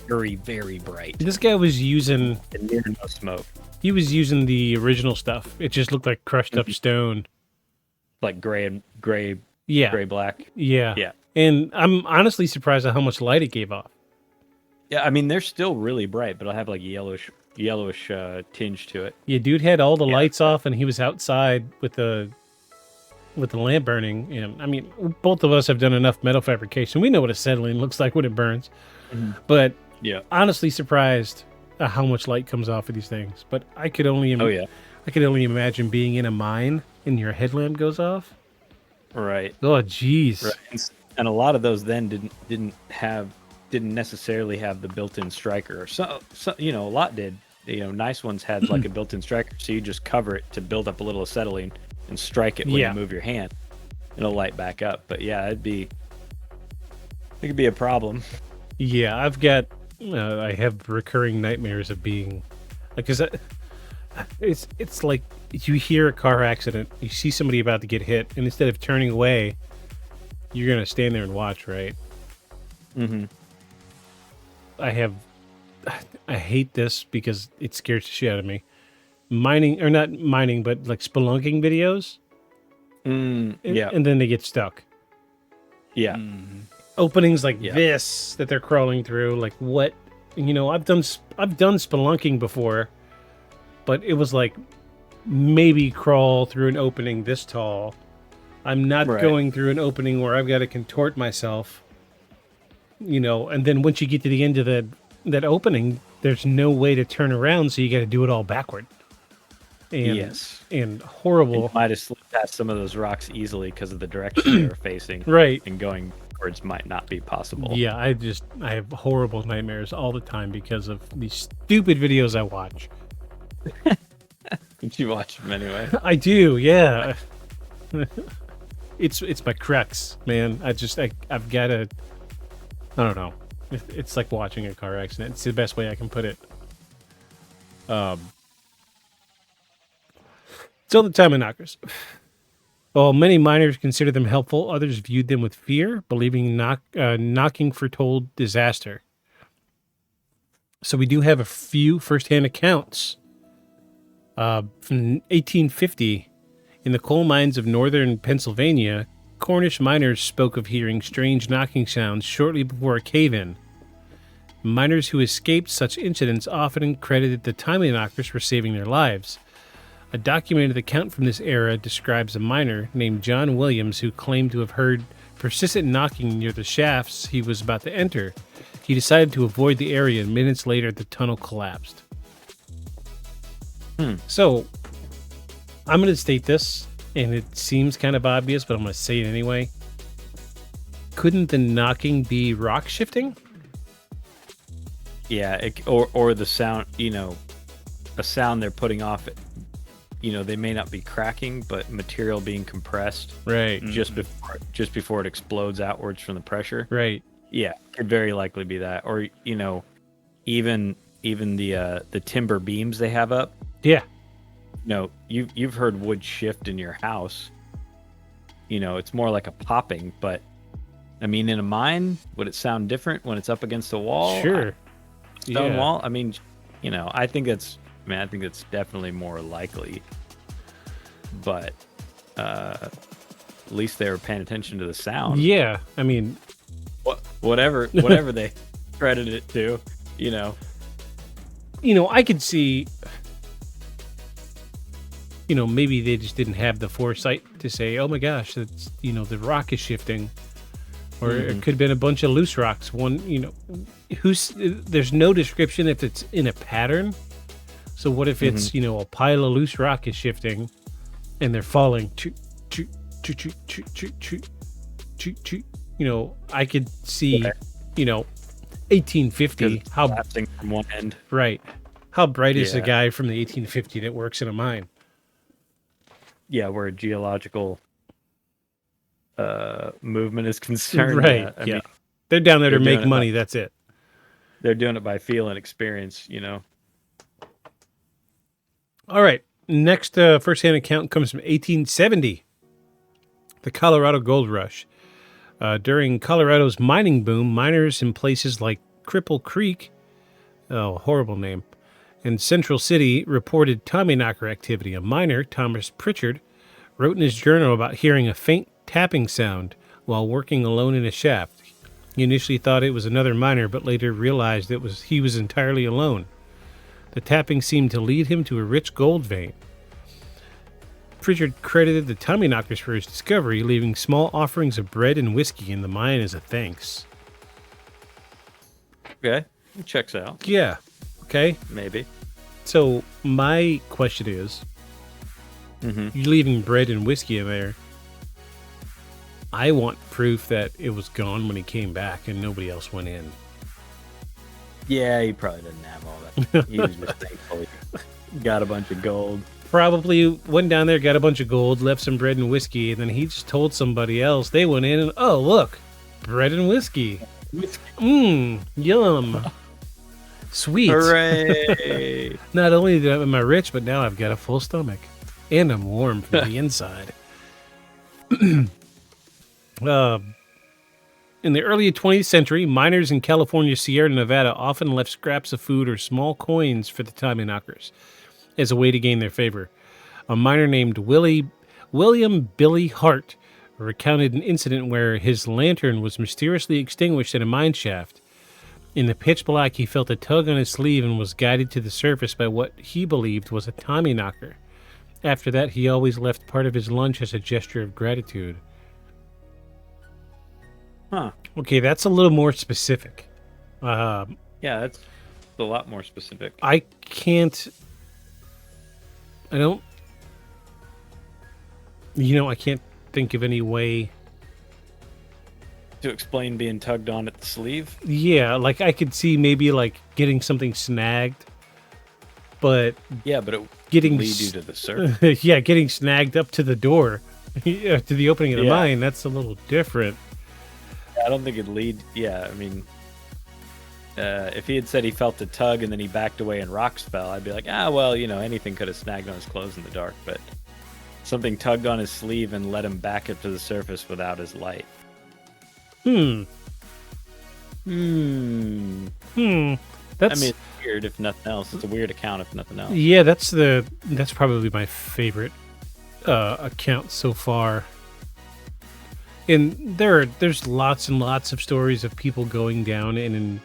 Very, very bright. This guy was using. And near no smoke. He was using the original stuff. It just looked like crushed up stone. Like gray black. Yeah. Yeah. And I'm honestly surprised at how much light it gave off. Yeah, I mean they're still really bright, but I'll have like yellowish tinge to it. Yeah, dude had all the lights off, and he was outside with the lamp burning. And I mean, both of us have done enough metal fabrication. We know what acetylene looks like when it burns. But yeah, honestly surprised at how much light comes off of these things. But I could only imagine being in a mine and your headlamp goes off. Right. Oh, jeez. Right. And a lot of those then didn't necessarily have the built-in striker. So a lot did. Nice ones had like a built-in striker, so you just cover it to build up a little acetylene and strike it when you move your hand. It'll light back up. But yeah, it could be a problem. Yeah, I have recurring nightmares of being, because it's like you hear a car accident, you see somebody about to get hit, and instead of turning away, you're gonna stand there and watch, right? Mm-hmm. I hate this because it scares the shit out of me. Mining, or not mining, but like spelunking videos. Yeah. And then they get stuck. Yeah. Openings like this that they're crawling through, like what? I've done spelunking before, but it was like maybe crawl through an opening this tall. I'm not going through an opening where I've got to contort myself. And then once you get to the end of that opening, there's no way to turn around, so you got to do it all backward. And, and horrible. And you might have slipped past some of those rocks easily because of the direction they were facing. Right. And going backwards might not be possible. Yeah, I have horrible nightmares all the time because of these stupid videos I watch. You watch them anyway. I do, yeah. It's my crux, man. I've got to. I don't know. It's like watching a car accident. It's the best way I can put it. So the Tommyknockers. While many miners consider them helpful, others viewed them with fear, believing knocking foretold disaster. So we do have a few first-hand accounts. From 1850, in the coal mines of northern Pennsylvania, Cornish miners spoke of hearing strange knocking sounds shortly before a cave-in. Miners who escaped such incidents often credited the Tommyknockers for saving their lives. A documented account from this era describes a miner named John Williams who claimed to have heard persistent knocking near the shafts he was about to enter. He decided to avoid the area, and minutes later the tunnel collapsed. So, I'm going to state this, and it seems kind of obvious, but I'm going to say it anyway. Couldn't the knocking be rock shifting? Yeah, or the sound, a sound they're putting off. They may not be cracking, but material being compressed. Right. Just before it explodes outwards from the pressure. Right. Yeah, could very likely be that. Or, even the timber beams they have up. Yeah. You've heard wood shift in your house. It's more like a popping, but I mean, in a mine, would it sound different when it's up against the wall? Sure. stone Yeah. wall. I mean, I think it's definitely more likely. But at least they were paying attention to the sound. Yeah, I mean, Whatever they credit it to, I could see, maybe they just didn't have the foresight to say, oh my gosh, that's, the rock is shifting. Or it could have been a bunch of loose rocks. There's no description if it's in a pattern. So what if it's, a pile of loose rock is shifting and they're falling. I could see, 1850. How collapsing from one end. Right. How bright is the guy from the 1850 that works in a mine? Yeah, where geological movement is concerned. Right. I mean, they're down there to they're make doing money. That's it. They're doing it by feel and experience, All right. Next first-hand account comes from 1870. The Colorado Gold Rush. During Colorado's mining boom, miners in places like Cripple Creek, horrible name, and Central City reported Tommyknocker activity. A miner, Thomas Pritchard, wrote in his journal about hearing a faint tapping sound while working alone in a shaft. He initially thought it was another miner, but later realized he was entirely alone. The tapping seemed to lead him to a rich gold vein. Pritchard credited the Tommyknockers for his discovery, leaving small offerings of bread and whiskey in the mine as a thanks. Okay, it checks out. Yeah. Okay. Maybe. So my question is, you're leaving bread and whiskey in there. I want proof that it was gone when he came back and nobody else went in. Yeah, he probably didn't have all that. He was just thankful he got a bunch of gold. Probably went down there, got a bunch of gold, left some bread and whiskey, and then he just told somebody else. They went in and, oh, look, bread and whiskey. Yum. Sweet. Hooray. Not only am I rich, but now I've got a full stomach. And I'm warm from the inside. In the early 20th century, miners in California, Sierra Nevada often left scraps of food or small coins for the Tommyknockers as a way to gain their favor. A miner named William Billy Hart recounted an incident where his lantern was mysteriously extinguished in a mine shaft. In the pitch black, he felt a tug on his sleeve and was guided to the surface by what he believed was a Tommyknocker. After that, he always left part of his lunch as a gesture of gratitude. Huh. Okay, that's a little more specific. Yeah, that's a lot more specific. I can't think of any way To explain being tugged on at the sleeve? Yeah, like I could see maybe like getting something snagged, but Yeah, but it getting lead you to the surface. yeah, getting snagged up to the door, to the opening of the Yeah. mine, that's a little different. I don't think it'd lead. Yeah, I mean, if he had said he felt a tug and then he backed away and rocks fell, I'd be like, well, anything could have snagged on his clothes in the dark, but something tugged on his sleeve and let him back up to the surface without his light. That's It's weird if nothing else. It's a weird account if nothing else. yeah, that's probably my favorite account so far. And there's lots and lots of stories of people going down and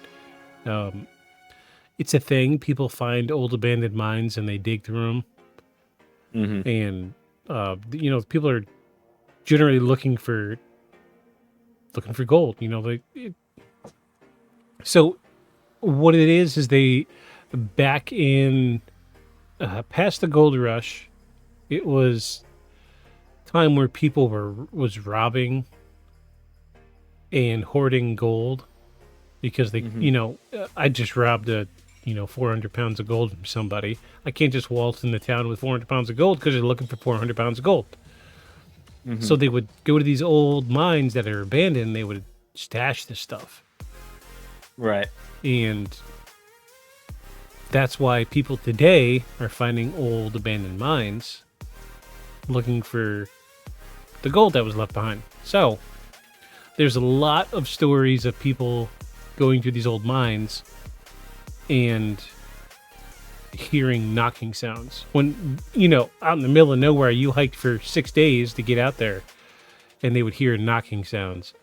it's a thing. People find old abandoned mines and they dig through them. And people are generally looking for gold. So what it is they back in past the gold rush, it was time where people was robbing and hoarding gold because they I just robbed 400 pounds of gold from somebody. I can't just waltz into town with 400 pounds of gold because they're looking for 400 pounds of gold. So they would go to these old mines that are abandoned. They would stash this stuff. Right. And that's why people today are finding old abandoned mines looking for the gold that was left behind. So there's a lot of stories of people going through these old mines and hearing knocking sounds. When, out in the middle of nowhere, you hiked for 6 days to get out there, and they would hear knocking sounds.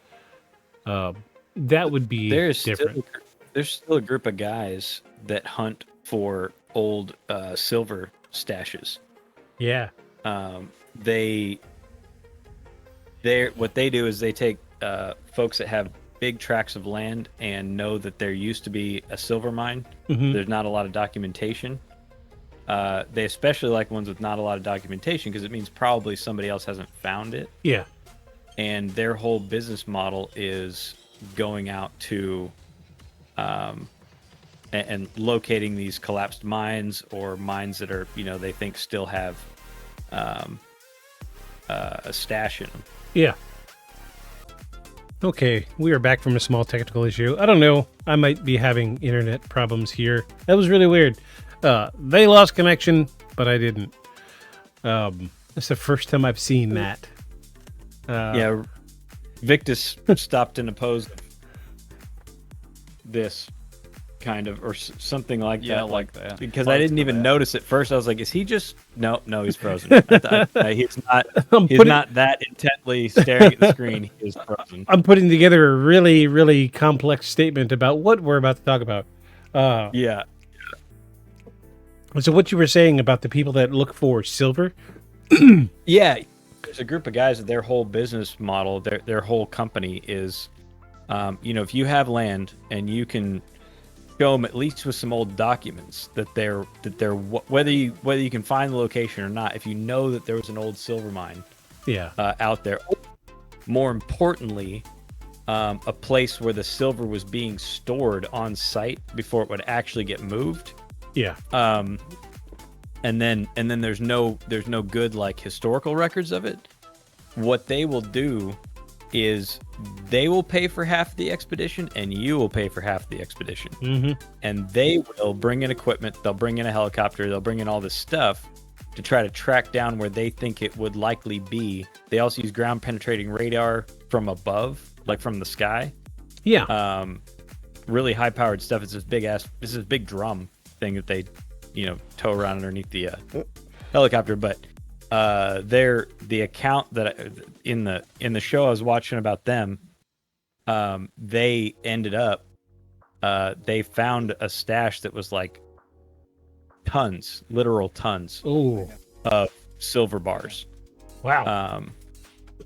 That would be different. There's still a group of guys that hunt for old silver stashes. Yeah. What they do is they take folks that have big tracts of land and know that there used to be a silver mine. Mm-hmm. There's not a lot of documentation. They especially like ones with not a lot of documentation because it means probably somebody else hasn't found it. Yeah. And their whole business model is going out to and locating these collapsed mines or mines that are, they think still have a stash in them. Yeah. Okay, we are back from a small technical issue. I don't know. I might be having internet problems here. That was really weird. They lost connection, but I didn't. It's the first time I've seen that. Yeah, Victus stopped in a pose of this kind of, or something like that. Like that. Because I didn't even notice at first. I was like, is he just... No, he's frozen. He's not not that intently staring at the screen. He is frozen. I'm putting together a really, really complex statement about what we're about to talk about. Yeah. So what you were saying about the people that look for silver? Yeah. There's a group of guys that their whole business model, their whole company is, if you have land and you can show them at least with some old documents that they're whether you can find the location or not, if you know that there was an old silver mine out there, more importantly, a place where the silver was being stored on site before it would actually get moved. And then there's no good like historical records of it. What they will do is they will pay for half the expedition and you will pay for half the expedition. Mm-hmm. And they will bring in equipment, they'll bring in a helicopter, they'll bring in all this stuff to try to track down where they think it would likely be. They also use ground penetrating radar from above, like from the sky. Yeah. Really high powered stuff. It's this big drum thing that they tow around underneath the helicopter. But the account that in the show I was watching about them, they ended up they found a stash that was like literal tons of silver bars. Wow.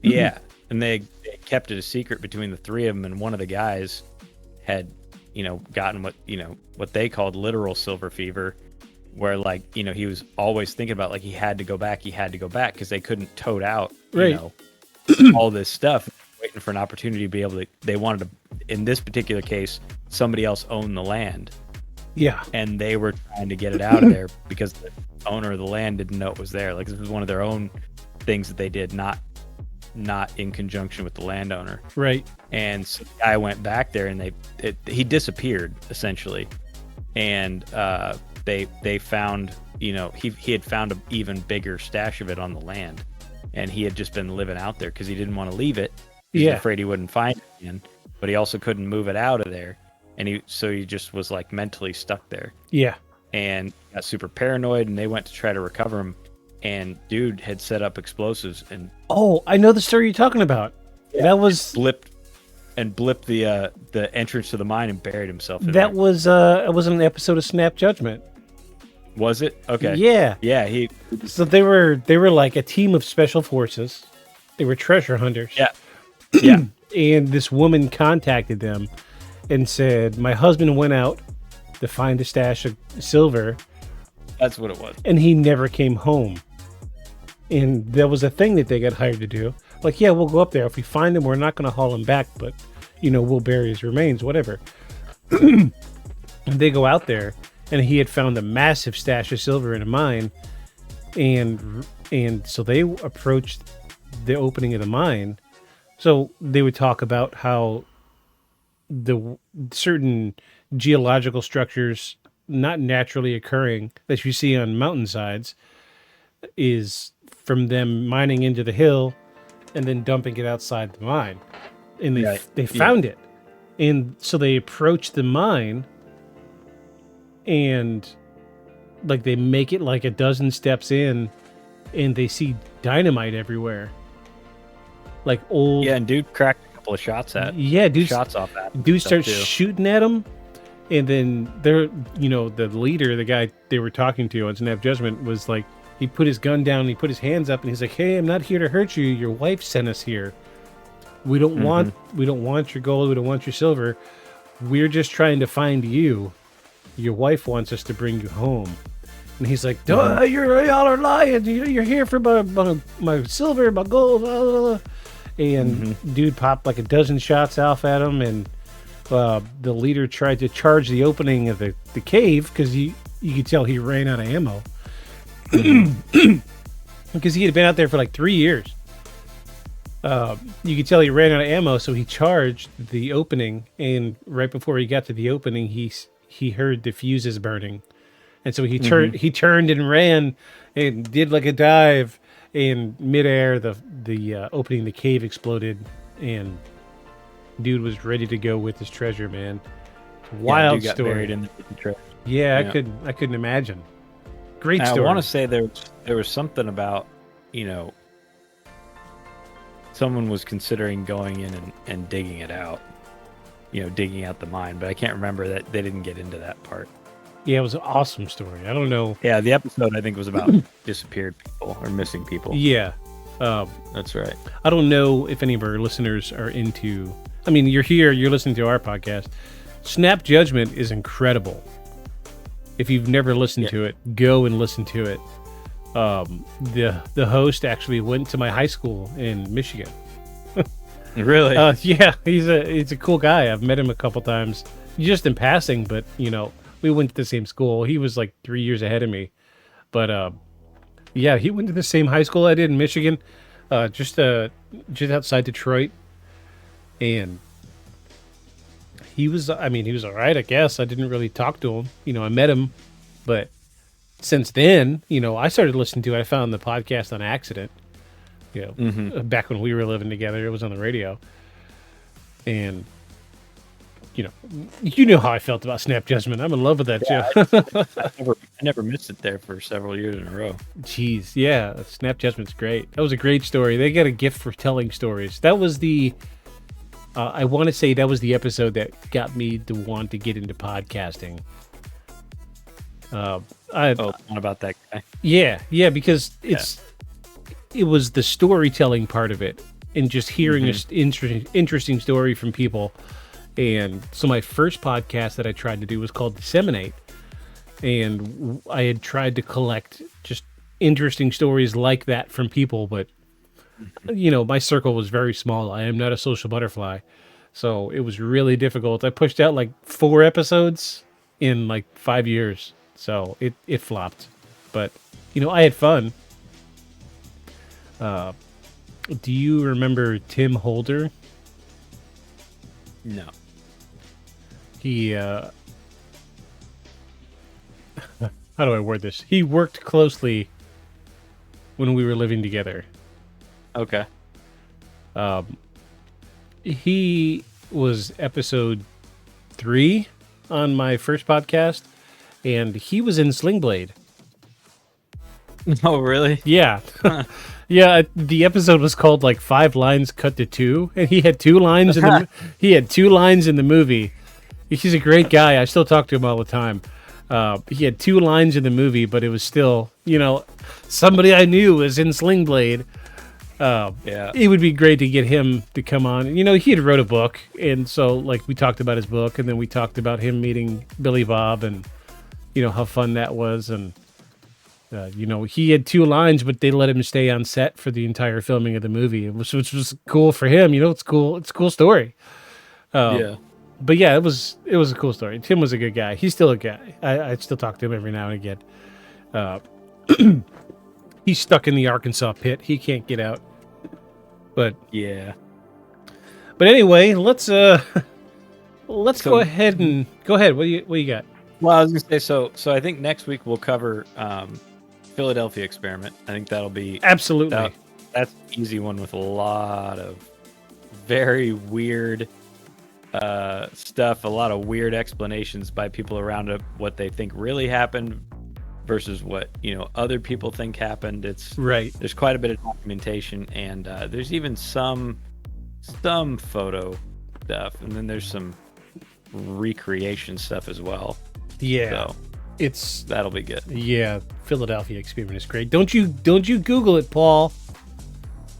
Yeah, and they kept it a secret between the three of them, and one of the guys had gotten what they called literal silver fever, where he was always thinking about he had to go back because they couldn't tote out all this stuff, waiting for an opportunity to be able to. They wanted to, in this particular case, somebody else owned the land. Yeah, and they were trying to get it out of there because the owner of the land didn't know it was there. This was one of their own things that they did, not in conjunction with the landowner. Right. And so the guy went back there, and he disappeared essentially, and they found he had found an even bigger stash of it on the land, and he had just been living out there because he didn't want to leave it. He was afraid he wouldn't find it again, but he also couldn't move it out of there, and he just was mentally stuck there. Yeah. And got super paranoid, and they went to try to recover him, and dude had set up explosives and I know the story you're talking about. That was blipped the entrance to the mine and buried himself in that there. was it was an episode of Snap Judgment. Was it? Okay. Yeah. So they were like a team of special forces. They were treasure hunters. Yeah. And this woman contacted them and said, "My husband went out to find a stash of silver." That's what it was. And he never came home. And that was a thing that they got hired to do. We'll go up there. If we find him, we're not going to haul him back, but, we'll bury his remains, whatever. And they go out there, and he had found a massive stash of silver in a mine. And so they approached the opening of the mine. So they would talk about how the certain geological structures not naturally occurring that you see on mountainsides is from them mining into the hill and then dumping it outside the mine. And they found it. And so they approached the mine and like they make it like a dozen steps in, and they see dynamite everywhere. Like old. Yeah, and dude cracked a couple of shots at. Yeah, dude. Shots off that. Dude starts shooting at him, and then they're, the leader, the guy they were talking to on Snap Judgment, was like, he put his gun down, and he put his hands up, and he's like, "Hey, I'm not here to hurt you. Your wife sent us here. We don't want your gold. We don't want your silver. We're just trying to find you. Your wife wants us to bring you home." And he's like, "Duh, y'all are lying. You're here for my silver, my gold." Blah, blah, blah. And dude popped like a dozen shots off at him, and the leader tried to charge the opening of the cave because you could tell he ran out of ammo. Because he had been out there for like 3 years. You could tell he ran out of ammo, so he charged the opening, and right before he got to the opening, he heard the fuses burning. And so he turned and ran and did like a dive, and midair the opening of the cave exploded, and dude was ready to go with his treasure, man. Wild dude got story. buried in the treasure. Yeah, I couldn't imagine. Great story. I want to say there was something about, someone was considering going in and digging it out, digging out the mine, but I can't remember that they didn't get into that part. Yeah, it was an awesome story. I don't know. Yeah, the episode I think was about disappeared people or missing people. Yeah. That's right. I don't know if any of our listeners are into... I mean, you're here, you're listening to our podcast. Snap Judgment is incredible. If you've never listened to it, go and listen to it. The host actually went to my high school in Michigan. Really? Yeah, he's a cool guy. I've met him a couple times, just in passing, but we went to the same school. He was like 3 years ahead of me, but yeah, he went to the same high school I did in Michigan, just outside Detroit, and he was all right, I guess. I didn't really talk to him. I met him, but since then, I started listening to it. I found the podcast on accident, back when we were living together. It was on the radio. And, you know how I felt about Snap Judgment. I'm in love with that show. I never missed it there for several years in a row. Jeez, yeah. Snap Judgment's great. That was a great story. They got a gift for telling stories. That was I want to say that was the episode that got me to want to get into podcasting. One about that guy. Yeah, because it was the storytelling part of it, and just hearing an interesting story from people. And so my first podcast that I tried to do was called Disseminate, and I had tried to collect just interesting stories like that from people, but my circle was very small. I am not a social butterfly, so it was really difficult. I pushed out like 4 episodes in like 5 years. So it flopped, but I had fun. Do you remember Tim Holder? No. He how do I word this? He worked closely when we were living together. Okay. He was episode 3 on my first podcast. And he was in Sling Blade. Oh, really? Yeah. Yeah, the episode was called like 5 lines cut to 2, and he had 2 lines in the movie. He's a great guy. I still talk to him all the time. He had 2 lines in the movie, but it was still, somebody I knew was in Sling Blade. Yeah. It would be great to get him to come on. He had wrote a book, and so like we talked about his book, and then we talked about him meeting Billy Bob, and how fun that was. And, he had 2 lines, but they let him stay on set for the entire filming of the movie, which was cool for him. It's cool. It's a cool story. Yeah. But yeah, it was a cool story. Tim was a good guy. He's still a guy. I still talk to him every now and again. He's stuck in the Arkansas pit. He can't get out. But yeah. But anyway, let's go ahead. What do you got? Well, I was gonna say so I think next week we'll cover Philadelphia Experiment. I think that'll be absolutely that's an easy one with a lot of very weird stuff, a lot of weird explanations by people around it, what they think really happened versus what other people think happened. It's right. There's quite a bit of documentation, and there's even some photo stuff, and then there's some recreation stuff as well. Yeah, so that'll be good. Yeah, Philadelphia experiment is great. Don't you Google it, Paul?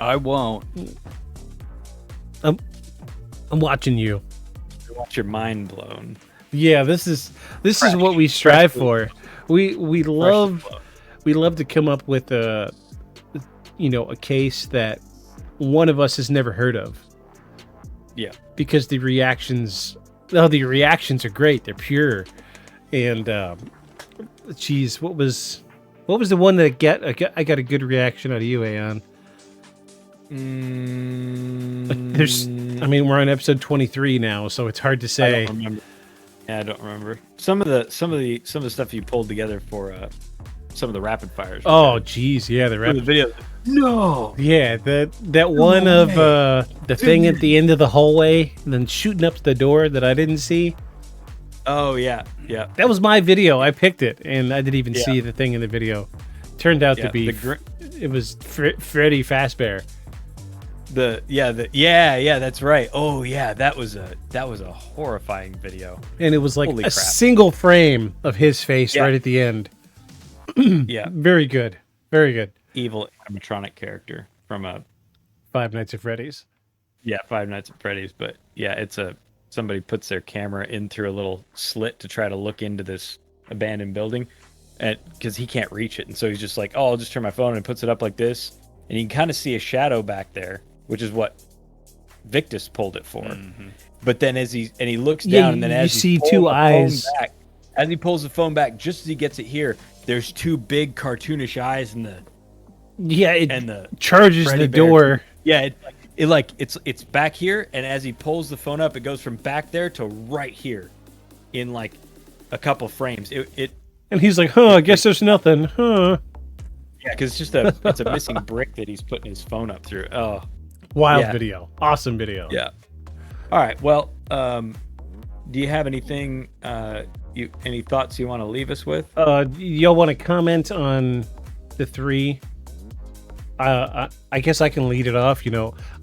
I won't. I'm watching you. Watch your mind blown. Yeah, this is what we strive for. We love to come up with a case that one of us has never heard of. Yeah, because the reactions are great. They're pure. And geez, what was the one that I got a good reaction out of you, Aeon? We're on episode 23 now, so it's hard to say. I don't remember. Yeah, I don't remember. Some of the stuff you pulled together for some of the rapid fires. Oh, geez, yeah, the rapid video. No. Yeah, that one of the thing at the end of the hallway and then shooting up the door that I didn't see. Oh yeah, yeah. That was my video. I picked it, and I didn't even see the thing in the video. Turned out to be it was Freddy Fazbear. That's right. Oh yeah, that was a horrifying video. And it was like a single frame of his face right at the end. Yeah. Very good. Very good. Evil animatronic character from Five Nights at Freddy's. Yeah, Five Nights at Freddy's. But yeah, somebody puts their camera in through a little slit to try to look into this abandoned building, and because he can't reach it, and so he's just like, "Oh, I'll just turn my phone," and puts it up like this, and you can kind of see a shadow back there, which is what Victus pulled it for. Mm-hmm. But then as he looks down, and then as you see two eyes. As he pulls the phone back, just as he gets it here, there's two big cartoonish eyes in the. Yeah, it charges the door. Yeah, it's back here, and as he pulls the phone up, it goes from back there to right here, in like a couple frames. And he's like, "Huh, I guess there's nothing, huh?" Yeah, because it's a missing brick that he's putting his phone up through. Oh, wild video, awesome video. Yeah. All right. Well, do you have anything? Any thoughts you want to leave us with? Y'all want to comment on the three? I guess I can lead it off.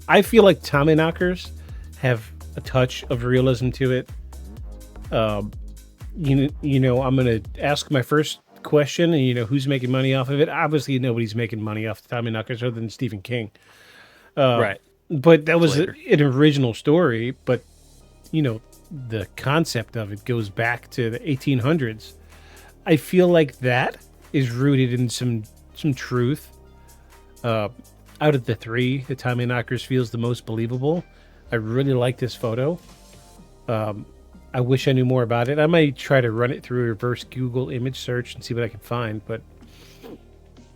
I feel like Tommyknockers have a touch of realism to it. I'm gonna ask my first question, and who's making money off of it? Obviously, nobody's making money off the Tommyknockers other than Stephen King. Right. But that was an original story. But the concept of it goes back to the 1800s. I feel like that is rooted in some truth. Out of the three, the Tommyknockers feels the most believable. I really like this photo. I wish I knew more about it. I might try to run it through a reverse Google image search and see what I can find. But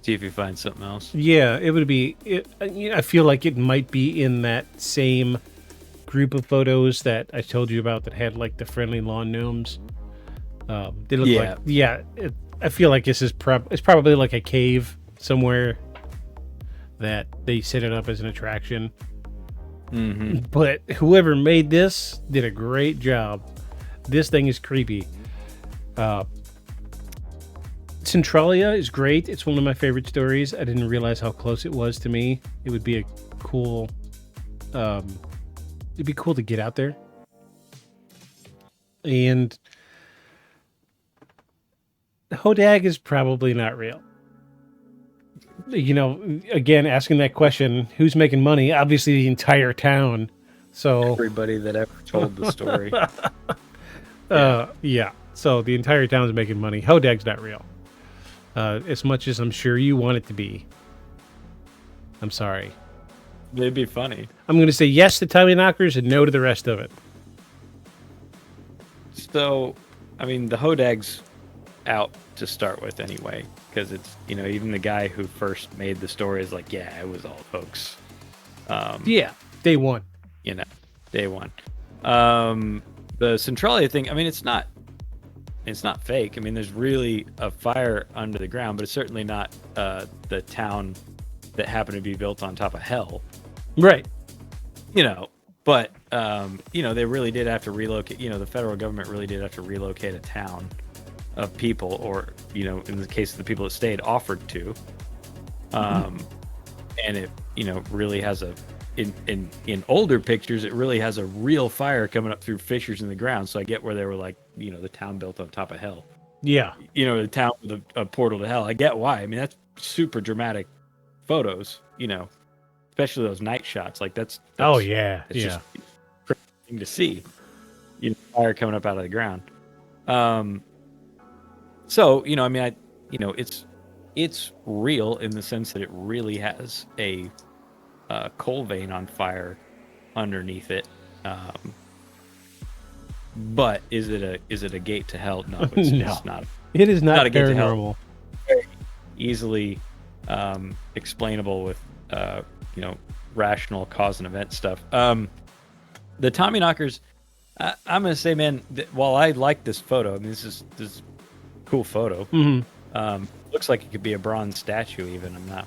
see if you find something else. Yeah, it would be. I feel like it might be in that same group of photos that I told you about that had like the friendly lawn gnomes. They look like I feel like this is it's probably like a cave somewhere that they set it up as an attraction. Mm-hmm. But whoever made this did a great job. This thing is creepy. Centralia is great. It's one of my favorite stories. I didn't realize how close it was to me. It would be a cool. It'd be cool to get out there. And Hodag is probably not real. Again, asking that question, who's making money? Obviously, the entire town. So everybody that ever told the story. Yeah. So the entire town is making money. Hodag's not real. As much as I'm sure you want it to be. I'm sorry. It'd be funny. I'm going to say yes to Tommyknockers and no to the rest of it. So, the Hodag's out to start with anyway, because it's, even the guy who first made the story is like, yeah, it was all folks. Yeah, day one. Day one. The Centralia thing, it's not fake. There's really a fire under the ground, but it's certainly not the town that happened to be built on top of hell. Right. But they really did have to relocate. The federal government really did have to relocate a town of people, or in the case of the people that stayed, offered to. And it really has in older pictures, it really has a real fire coming up through fissures in the ground. So I get where they were like, the town built on top of hell. Yeah. The town with a portal to hell. I get why. I mean, that's super dramatic photos, especially those night shots. Like that's oh yeah. it's Yeah. just crazy thing to see. Fire coming up out of the ground. So, it's real in the sense that it really has a coal vein on fire underneath it. But is it a gate to hell? No, it's, No. it's not. It is not a gate to hell. paranormal. Very easily explainable with rational cause and event stuff. The Tommyknockers, I'm gonna say, man, while I like this photo, I mean, this is a cool photo. Mm-hmm. Looks like it could be a bronze statue even. I'm not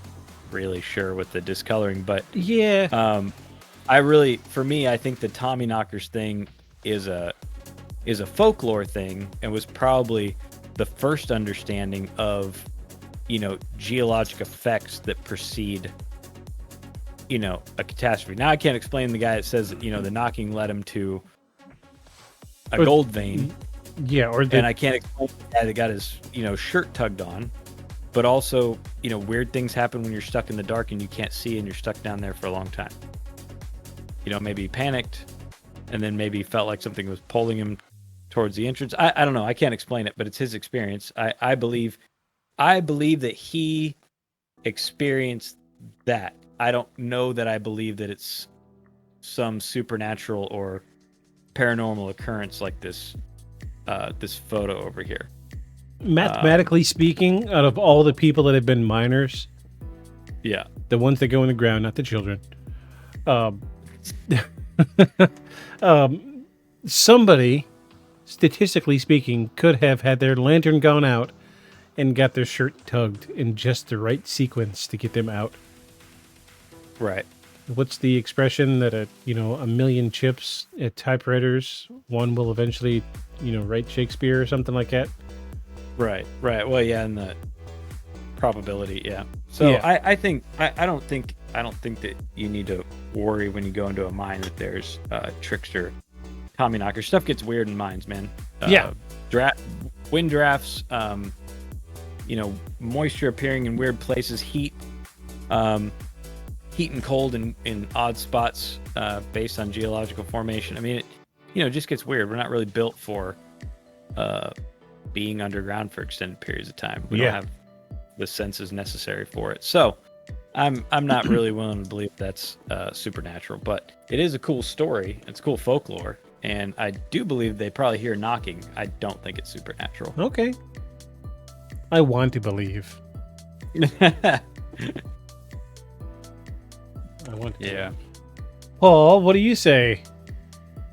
really sure with the discoloring, but Yeah. for me, I think the Tommyknockers thing is a folklore thing, and was probably the first understanding of geologic effects that precede a catastrophe. Now I can't explain the guy that says that the knocking led him to a gold vein. Yeah, And I can't explain the guy that got his shirt tugged on, but also weird things happen when you're stuck in the dark and you can't see and you're stuck down there for a long time. Maybe he panicked, and then maybe felt like something was pulling him towards the entrance. I don't know. I can't explain it, but it's his experience. I believe that he experienced that. I don't know that I believe that it's some supernatural or paranormal occurrence like this photo over here. Mathematically speaking, out of all the people that have been miners, Yeah. the ones that go in the ground, not the children, somebody, statistically speaking, could have had their lantern gone out and got their shirt tugged in just the right sequence to get them out. Right. What's the expression that a million chips at typewriters, one will eventually, write Shakespeare or something like that? Right. Well, yeah, and the probability, yeah. So Yeah. I don't think that you need to worry when you go into a mine that there's trickster Tommyknocker. Stuff gets weird in mines, man. Yeah. Wind drafts, moisture appearing in weird places, heat and cold in odd spots based on geological formation. I mean, it just gets weird. We're not really built for being underground for extended periods of time. We don't have the senses necessary for it. So I'm not really willing to believe that's supernatural, but it is a cool story. It's cool folklore, and I do believe they probably hear knocking. I don't think it's supernatural. Okay. I want to believe. I want to. Yeah. Paul, what do you say?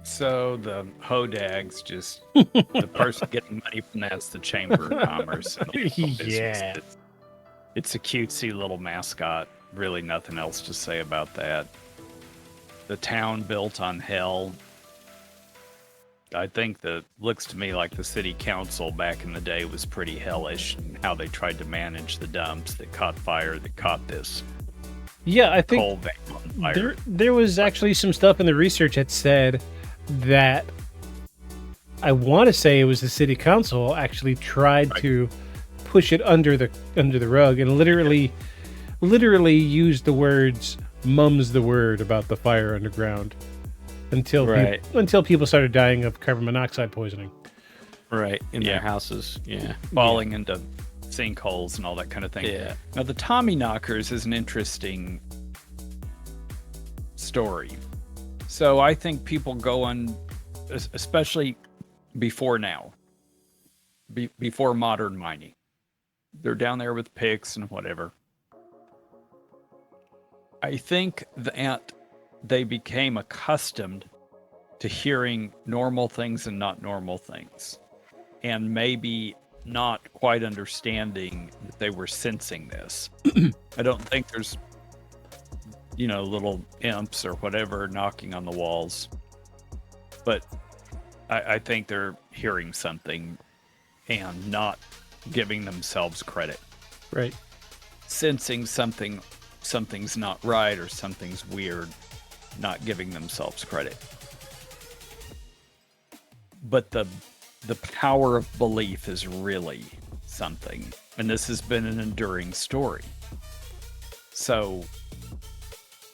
So the Hodag's just the person getting money from that's the Chamber of Commerce. Yeah. It's a cutesy little mascot. Really nothing else to say about that. The town built on hell. I think that looks to me like the city council back in the day was pretty hellish in how they tried to manage the dumps that caught fire, that caught this Yeah, I think coal vein on fire. there was actually some stuff in the research that said that I want to say it was the city council actually tried to push it under the rug and literally used the words "mum's the word" about the fire underground until people started dying of carbon monoxide poisoning. Right, in their houses. Yeah. Falling into sinkholes and all that kind of thing. Yeah. Now, the Tommyknockers is an interesting story. So I think people go on, especially before now, before modern mining. They're down there with picks and whatever. I think that they became accustomed to hearing normal things and not normal things. And maybe not quite understanding that they were sensing this. I don't think there's, little imps or whatever knocking on the walls. but I think they're hearing something and not giving themselves credit. Right. Sensing something's not right or something's weird, not giving themselves credit. But the power of belief is really something. And this has been an enduring story. So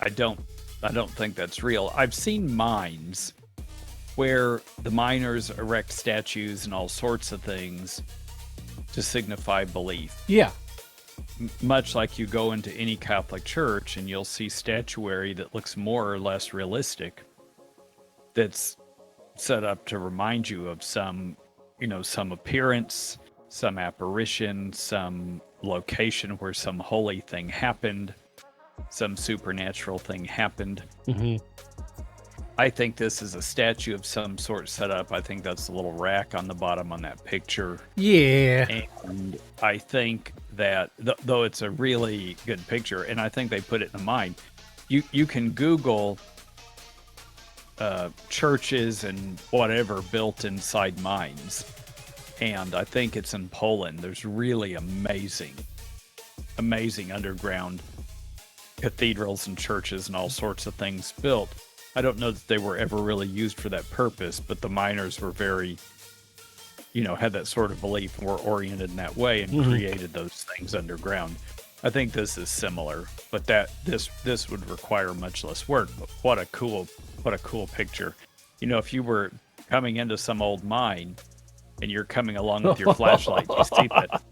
I don't think that's real. I've seen mines where the miners erect statues and all sorts of things to signify belief. Yeah. Much like you go into any Catholic church and you'll see statuary that looks more or less realistic that's set up to remind you of some appearance, some apparition, some location where some holy thing happened, some supernatural thing happened. Mm-hmm. I think this is a statue of some sort set up. I think that's a little rack on the bottom on that picture. Yeah. And I think that, though it's a really good picture, and I think they put it in the mine, you can Google churches and whatever built inside mines. And I think it's in Poland. There's really amazing underground cathedrals and churches and all sorts of things built. I don't know that they were ever really used for that purpose, but the miners were very, had that sort of belief and were oriented in that way and created those things underground. I think this is similar, but this would require much less work. But what a cool picture. If you were coming into some old mine and you're coming along with your flashlight, you see that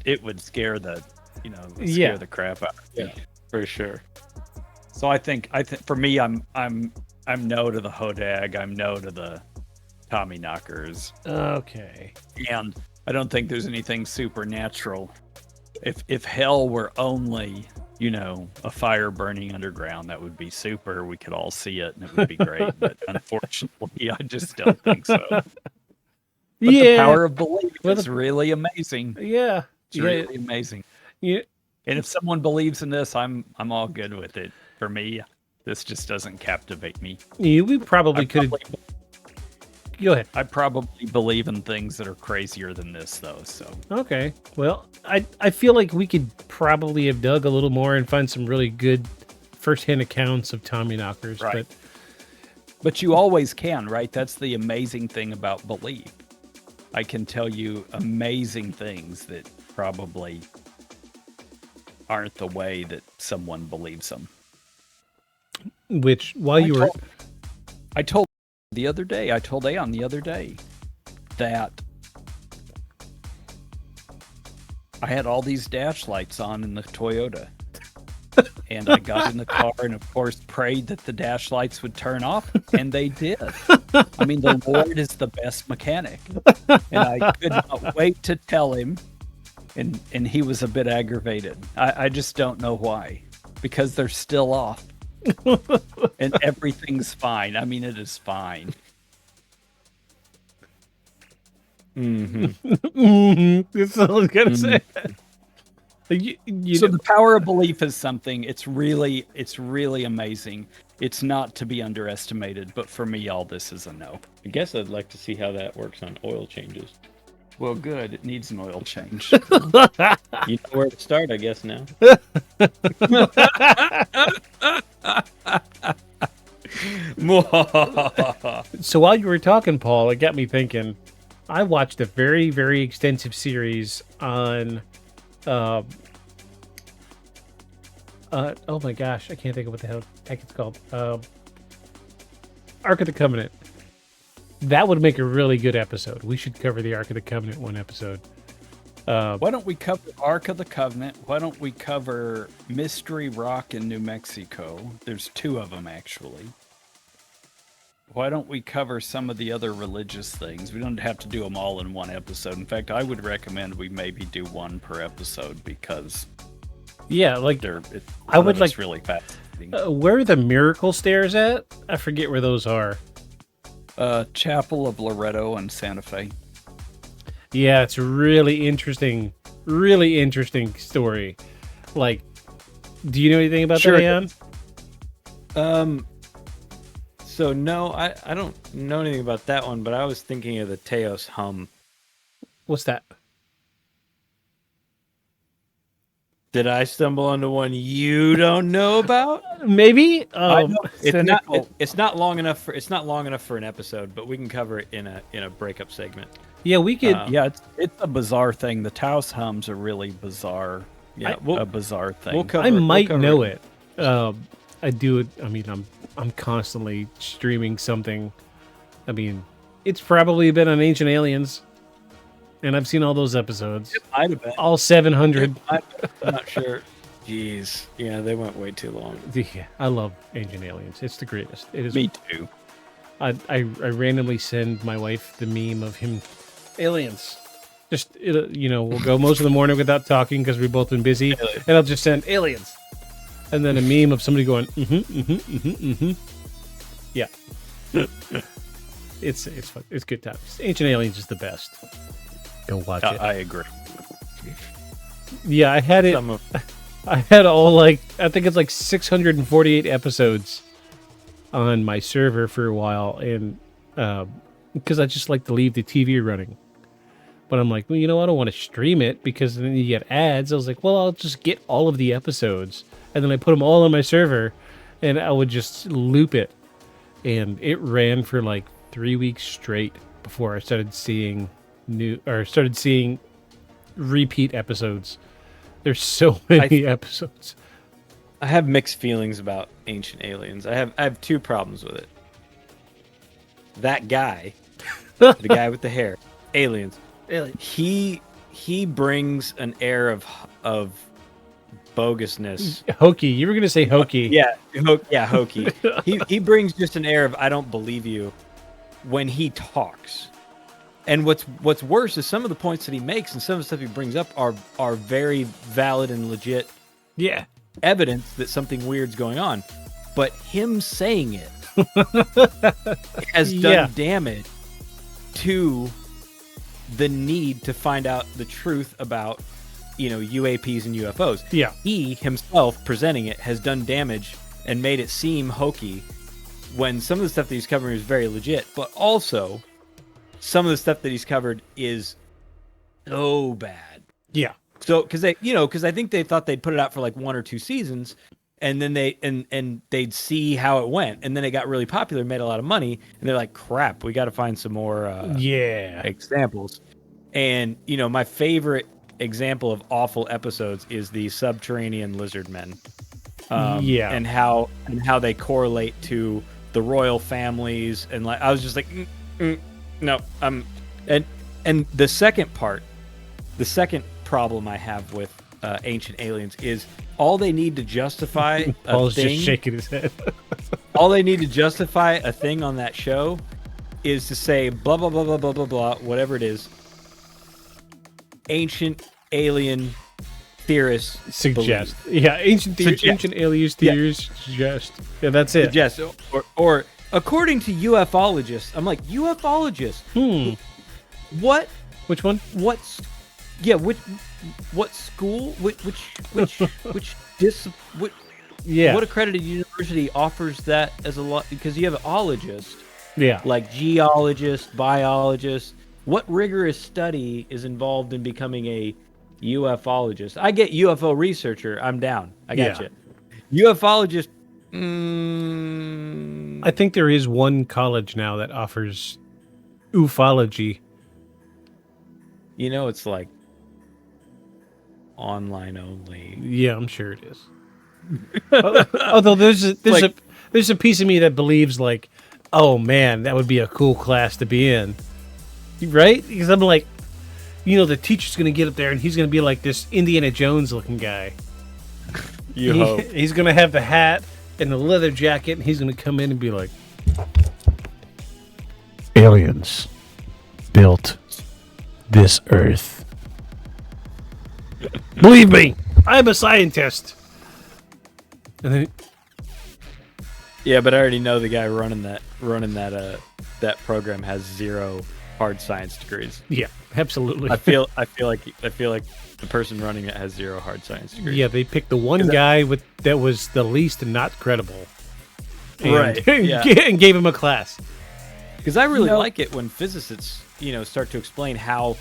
it would scare the crap out of you. Yeah, for sure. So I think for me, I'm no to the Hodag. I'm no to the Tommyknockers. Okay. And I don't think there's anything supernatural. If hell were only, a fire burning underground, that would be super. We could all see it and it would be great. But unfortunately, I just don't think so. But the power of belief is really amazing. Yeah. It's really amazing. Yeah. And if someone believes in this, I'm all good with it. For me, this just doesn't captivate me. Yeah, we probably could. Go ahead. I probably believe in things that are crazier than this, though. So okay. Well, I feel like we could probably have dug a little more and find some really good firsthand accounts of Tommyknockers. Right. But you always can, right? That's the amazing thing about belief. I can tell you amazing things that probably aren't the way that someone believes them. Which, while you were... I told Aeon the other day that I had all these dash lights on in the Toyota. And I got in the car and, of course, prayed that the dash lights would turn off, and they did. I mean, the Lord is the best mechanic. And I could not wait to tell him, and he was a bit aggravated. I just don't know why. Because they're still off. And everything's fine. I mean, it is fine. That's all I was going to say. So the power of belief is something. It's really amazing. It's not to be underestimated. But for me, all this is a no. I guess I'd like to see how that works on oil changes. Well, good. It needs an oil change. You know where to start, I guess, now. So while you were talking, Paul, it got me thinking. I watched a very, very extensive series on... oh my gosh, I can't think of what the heck it's called. Ark of the Covenant. That would make a really good episode. We should cover the Ark of the Covenant one episode. Why don't we cover Ark of the Covenant? Why don't we cover Mystery Rock in New Mexico? There's 2 of them, actually. Why don't we cover some of the other religious things? We don't have to do them all in one episode. In fact, I would recommend we maybe do one per episode because... Yeah, like... I would like... really fascinating. Where are the miracle stairs at? I forget where those are. Chapel of Loretto and Santa Fe. Yeah, it's really interesting story. Like, do you know anything about that, Ian? So no, I don't know anything about that one, but I was thinking of the Teos hum. What's that? Did I stumble onto one you don't know about? Maybe. It's not long enough for an episode, but we can cover it in a breakup segment. Yeah, we could. Yeah, it's a bizarre thing. The Taos hums are really bizarre. Yeah, a bizarre thing. I might know it. I do it. I mean, I'm constantly streaming something. I mean, it's probably been on Ancient Aliens, and I've seen all those episodes. It might have been all 700. I'm not sure. Jeez, yeah, they went way too long. Yeah, I love Ancient Aliens. It's the greatest. It is. Me too. I randomly send my wife the meme of him, aliens. Just we'll go most of the morning without talking because we've both been busy, and I'll just send aliens, and then a meme of somebody going yeah. It's fun. It's good times. Ancient Aliens is the best. Go watch it. I agree. Yeah, I had it. I had all I think it's like 648 episodes on my server for a while, and because I just like to leave the TV running. But I'm like, well, I don't want to stream it because then you get ads. I was like, well, I'll just get all of the episodes, and then I put them all on my server, and I would just loop it, and it ran for like 3 weeks straight before I started seeing repeat episodes. There's so many episodes. I have mixed feelings about Ancient Aliens. I have two problems with it. That guy, the guy with the hair, aliens. He brings an air of bogusness. Hokey. You were gonna say hokey. Yeah, hokey. he brings just an air of I don't believe you when he talks. And what's worse is some of the points that he makes and some of the stuff he brings up are very valid and legit. Yeah. Evidence that something weird's going on. But him saying it has done damage to the need to find out the truth about, UAPs and UFOs. Yeah. He himself presenting it has done damage and made it seem hokey when some of the stuff that he's covering is very legit, but also some of the stuff that he's covered is so bad. Yeah. So, because I think they thought they'd put it out for like 1 or 2 seasons, and then they'd see how it went, and then it got really popular, made a lot of money, and they're like, crap, we got to find some more examples. And my favorite example of awful episodes is the subterranean lizard men. And how they correlate to the royal families, and like I was just like, no, and the second problem I have with Ancient Aliens is all they need to justify Paul's just shaking his head. all they need to justify a thing on that show is to say blah blah blah blah blah blah blah whatever it is. Ancient alien theorists suggest. Believe. Yeah, ancient aliens theories suggest. Yeah, that's it. Suggest or according to ufologists. I'm like, ufologists. What? Which one? What's? Yeah. What school? What accredited university offers that as a lot? Because you have an ologist. Yeah. Like geologist, biologist. What rigorous study is involved in becoming a ufologist? I get UFO researcher. I'm down. I got you. Ufologist. I think there is one college now that offers ufology. It's like online only. Yeah, I'm sure it is. Although there's a piece of me that believes like, oh man, that would be a cool class to be in, right? Because I'm like, the teacher's gonna get up there and he's gonna be like this Indiana Jones looking guy. Hope. He's gonna have the hat and the leather jacket, and he's gonna come in and be like, aliens built this Earth. Believe me, I'm a scientist. And then, but I already know the guy running that program has 0 hard science degrees. Yeah, absolutely. I feel like the person running it has 0 hard science degrees. Yeah, they picked the one guy that was the least not credible. and, Right, yeah. and gave him a class. Because I really like it when physicists, start to explain how,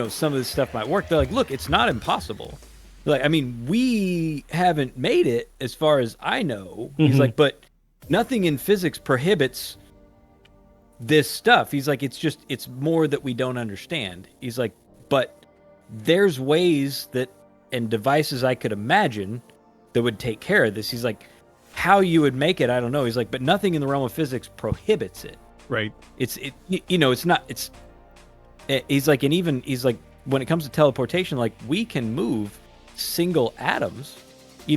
some of this stuff might work. They're like, look, it's not impossible. Like, I mean, we haven't made it as far as I know. He's like, but nothing in physics prohibits this stuff. He's like, it's more that we don't understand. He's like, but there's ways and devices I could imagine that would take care of this. He's like, how you would make it, I don't know. He's like, but nothing in the realm of physics prohibits it. Right. It's not, he's like, and even, he's like, when it comes to teleportation, like, we can move single atoms,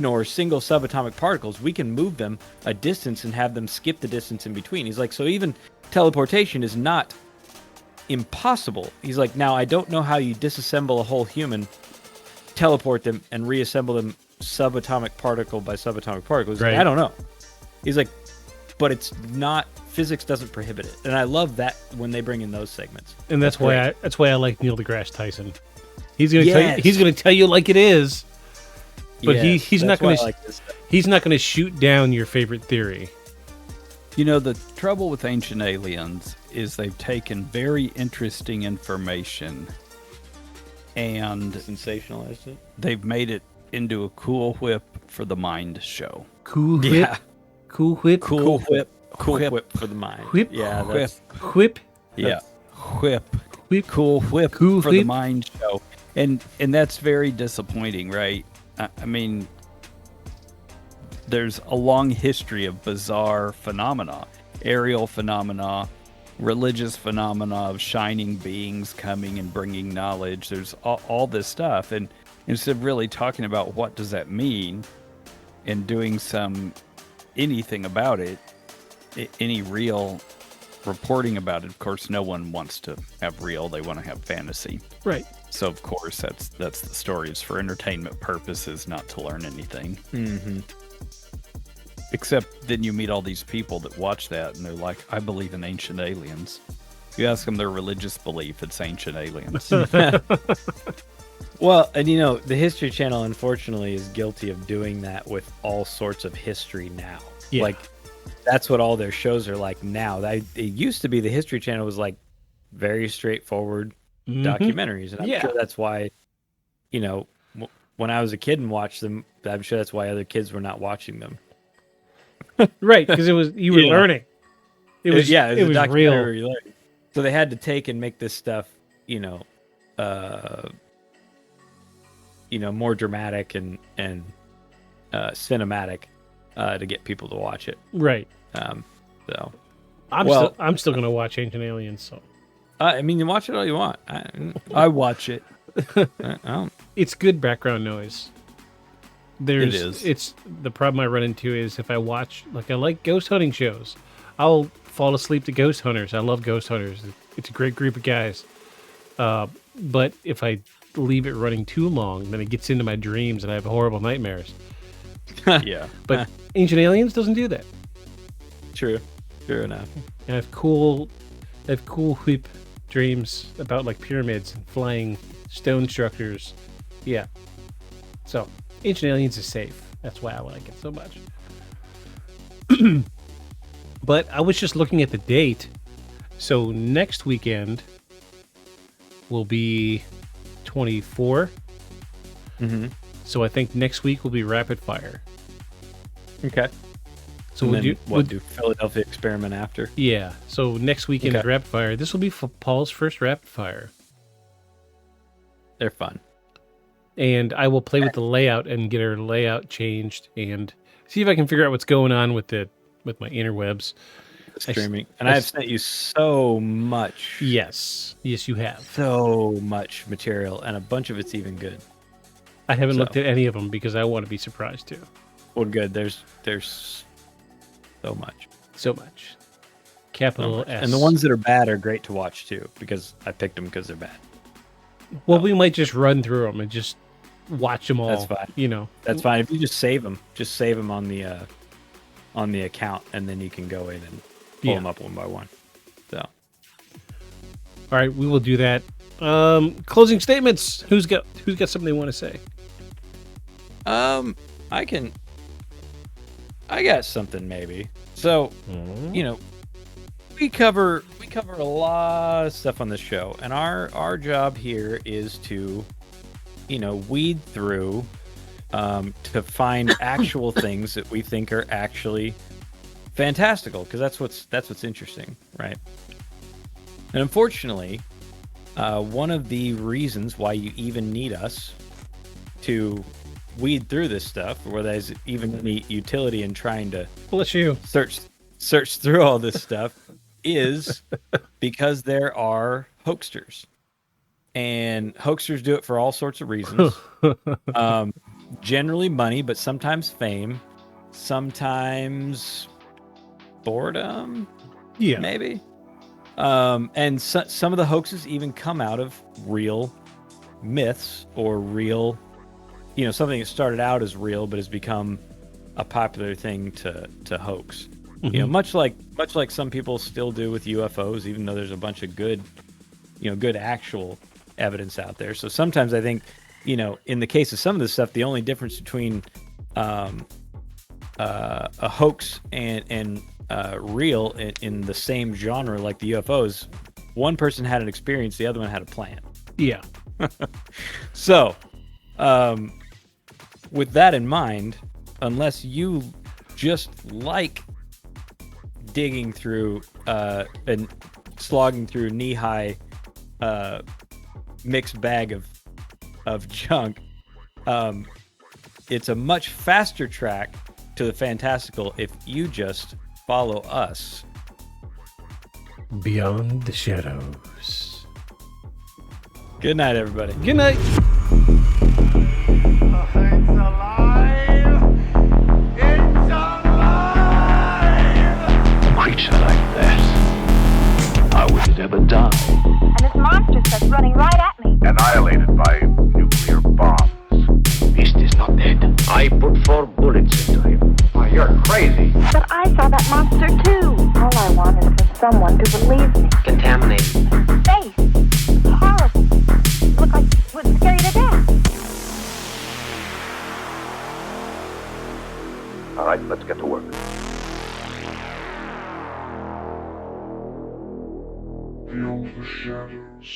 or single subatomic particles. We can move them a distance and have them skip the distance in between. He's like, so even teleportation is not impossible. He's like, now I don't know how you disassemble a whole human, teleport them, and reassemble them subatomic particle by subatomic particle. He's like, I don't know. He's like, but it's not, physics doesn't prohibit it. And I love that when they bring in those segments. And that's why I like Neil deGrasse Tyson. He's gonna tell you like it is. But he's not gonna he's not gonna shoot down your favorite theory. The trouble with Ancient Aliens is they've taken very interesting information and sensationalized it. They've made it into a cool whip for the mind show. Cool whip. Yeah. Cool whip. Cool whip. Cool whip for the mind. Whip. Yeah. Whip. Whip. Yeah. Whip. Whip. Cool whip Cool for whip. the mind show. And that's very disappointing, right? I mean, there's a long history of bizarre phenomena, aerial phenomena, religious phenomena of shining beings coming and bringing knowledge. There's all this stuff. And instead of really talking about what does that mean and doing anything about it, any real reporting about it, of course, no one wants to have real. They want to have fantasy. Right. So, of course, that's the story. It's for entertainment purposes, not to learn anything. Mm-hmm. Except then you meet all these people that watch that, and they're like, I believe in ancient aliens. You ask them their religious belief, it's ancient aliens. Well, and the History Channel, unfortunately, is guilty of doing that with all sorts of history now. Yeah. Like, that's what all their shows are like now. It used to be the History Channel was like very straightforward documentaries, and I'm sure that's why, when I was a kid and watched them, I'm sure that's why other kids were not watching them. Right, because you were learning. It was a was documentary real. learning. So they had to take and make this stuff, more dramatic and cinematic to get people to watch it. Right. So I'm still gonna watch Ancient Aliens. So I mean, you watch it all you want. I watch it. It's good background noise. It is. It's the problem I run into is if I watch, I like ghost hunting shows, I'll fall asleep to Ghost Hunters. I love Ghost Hunters. It's a great group of guys. But if I leave it running too long, then it gets into my dreams and I have horrible nightmares. Yeah. But Ancient Aliens doesn't do that. True enough. And I have cool whip dreams about pyramids and flying stone structures. Yeah. So Ancient Aliens is safe. That's why I like it so much. But I was just looking at the date. So next weekend will be 24. Mm-hmm. So I think next week will be Rapid Fire. Okay. So we'll do Philadelphia Experiment after. Yeah. So next weekend is Rapid Fire. This will be Paul's first Rapid Fire. They're fun. And I will play with the layout and get our layout changed and see if I can figure out what's going on with my interwebs. Streaming. And I've sent you so much. Yes, you have. So much material, and a bunch of it's even good. I haven't looked at any of them because I want to be surprised too. Well, good. There's so much. So much. Capital S. And the ones that are bad are great to watch too, because I picked them because they're bad. Well, we might just run through them and just watch them all. That's fine. That's fine. If you just save them on the account, and then you can go in and pull them up one by one. So, all right, we will do that. Closing statements. Who's got something they want to say? I got something maybe. So, you know, we cover a lot of stuff on this show, and our job here is to, you know, weed through to find actual things that we think are actually fantastical, because that's what's interesting, right? And unfortunately, one of the reasons why you even need us to weed through this stuff, or there's even any utility in trying to Bless you. search through all this stuff, is because there are hoaxsters, and hoaxsters do it for all sorts of reasons. Generally money, but sometimes fame, sometimes boredom, maybe. And some of the hoaxes even come out of real myths, or real, you know, something that started out as real but has become a popular thing to hoax. You know, much like some people still do with UFOs, even though there's a bunch of good actual evidence out there. So sometimes I think, you know, in the case of some of this stuff, the only difference between a hoax and real in the same genre, like the UFOs, one person had an experience, the other one had a plan. Yeah. So, with that in mind, unless you just like digging through and slogging through knee-high mixed bag of junk, it's a much faster track to the fantastical if you just follow us. Beyond the shadows. Good night, everybody. Good night. Creature like that, how would it ever die? And this monster starts running right at me. Annihilated by nuclear bombs. Beast is not dead. I put 4 bullets into him. Why, you're crazy. But I saw that monster too. All I want is for someone to believe me. Contaminated. Face. Horrible. Look like it would scare you to death. All right, let's get to work. Beyond the shadows.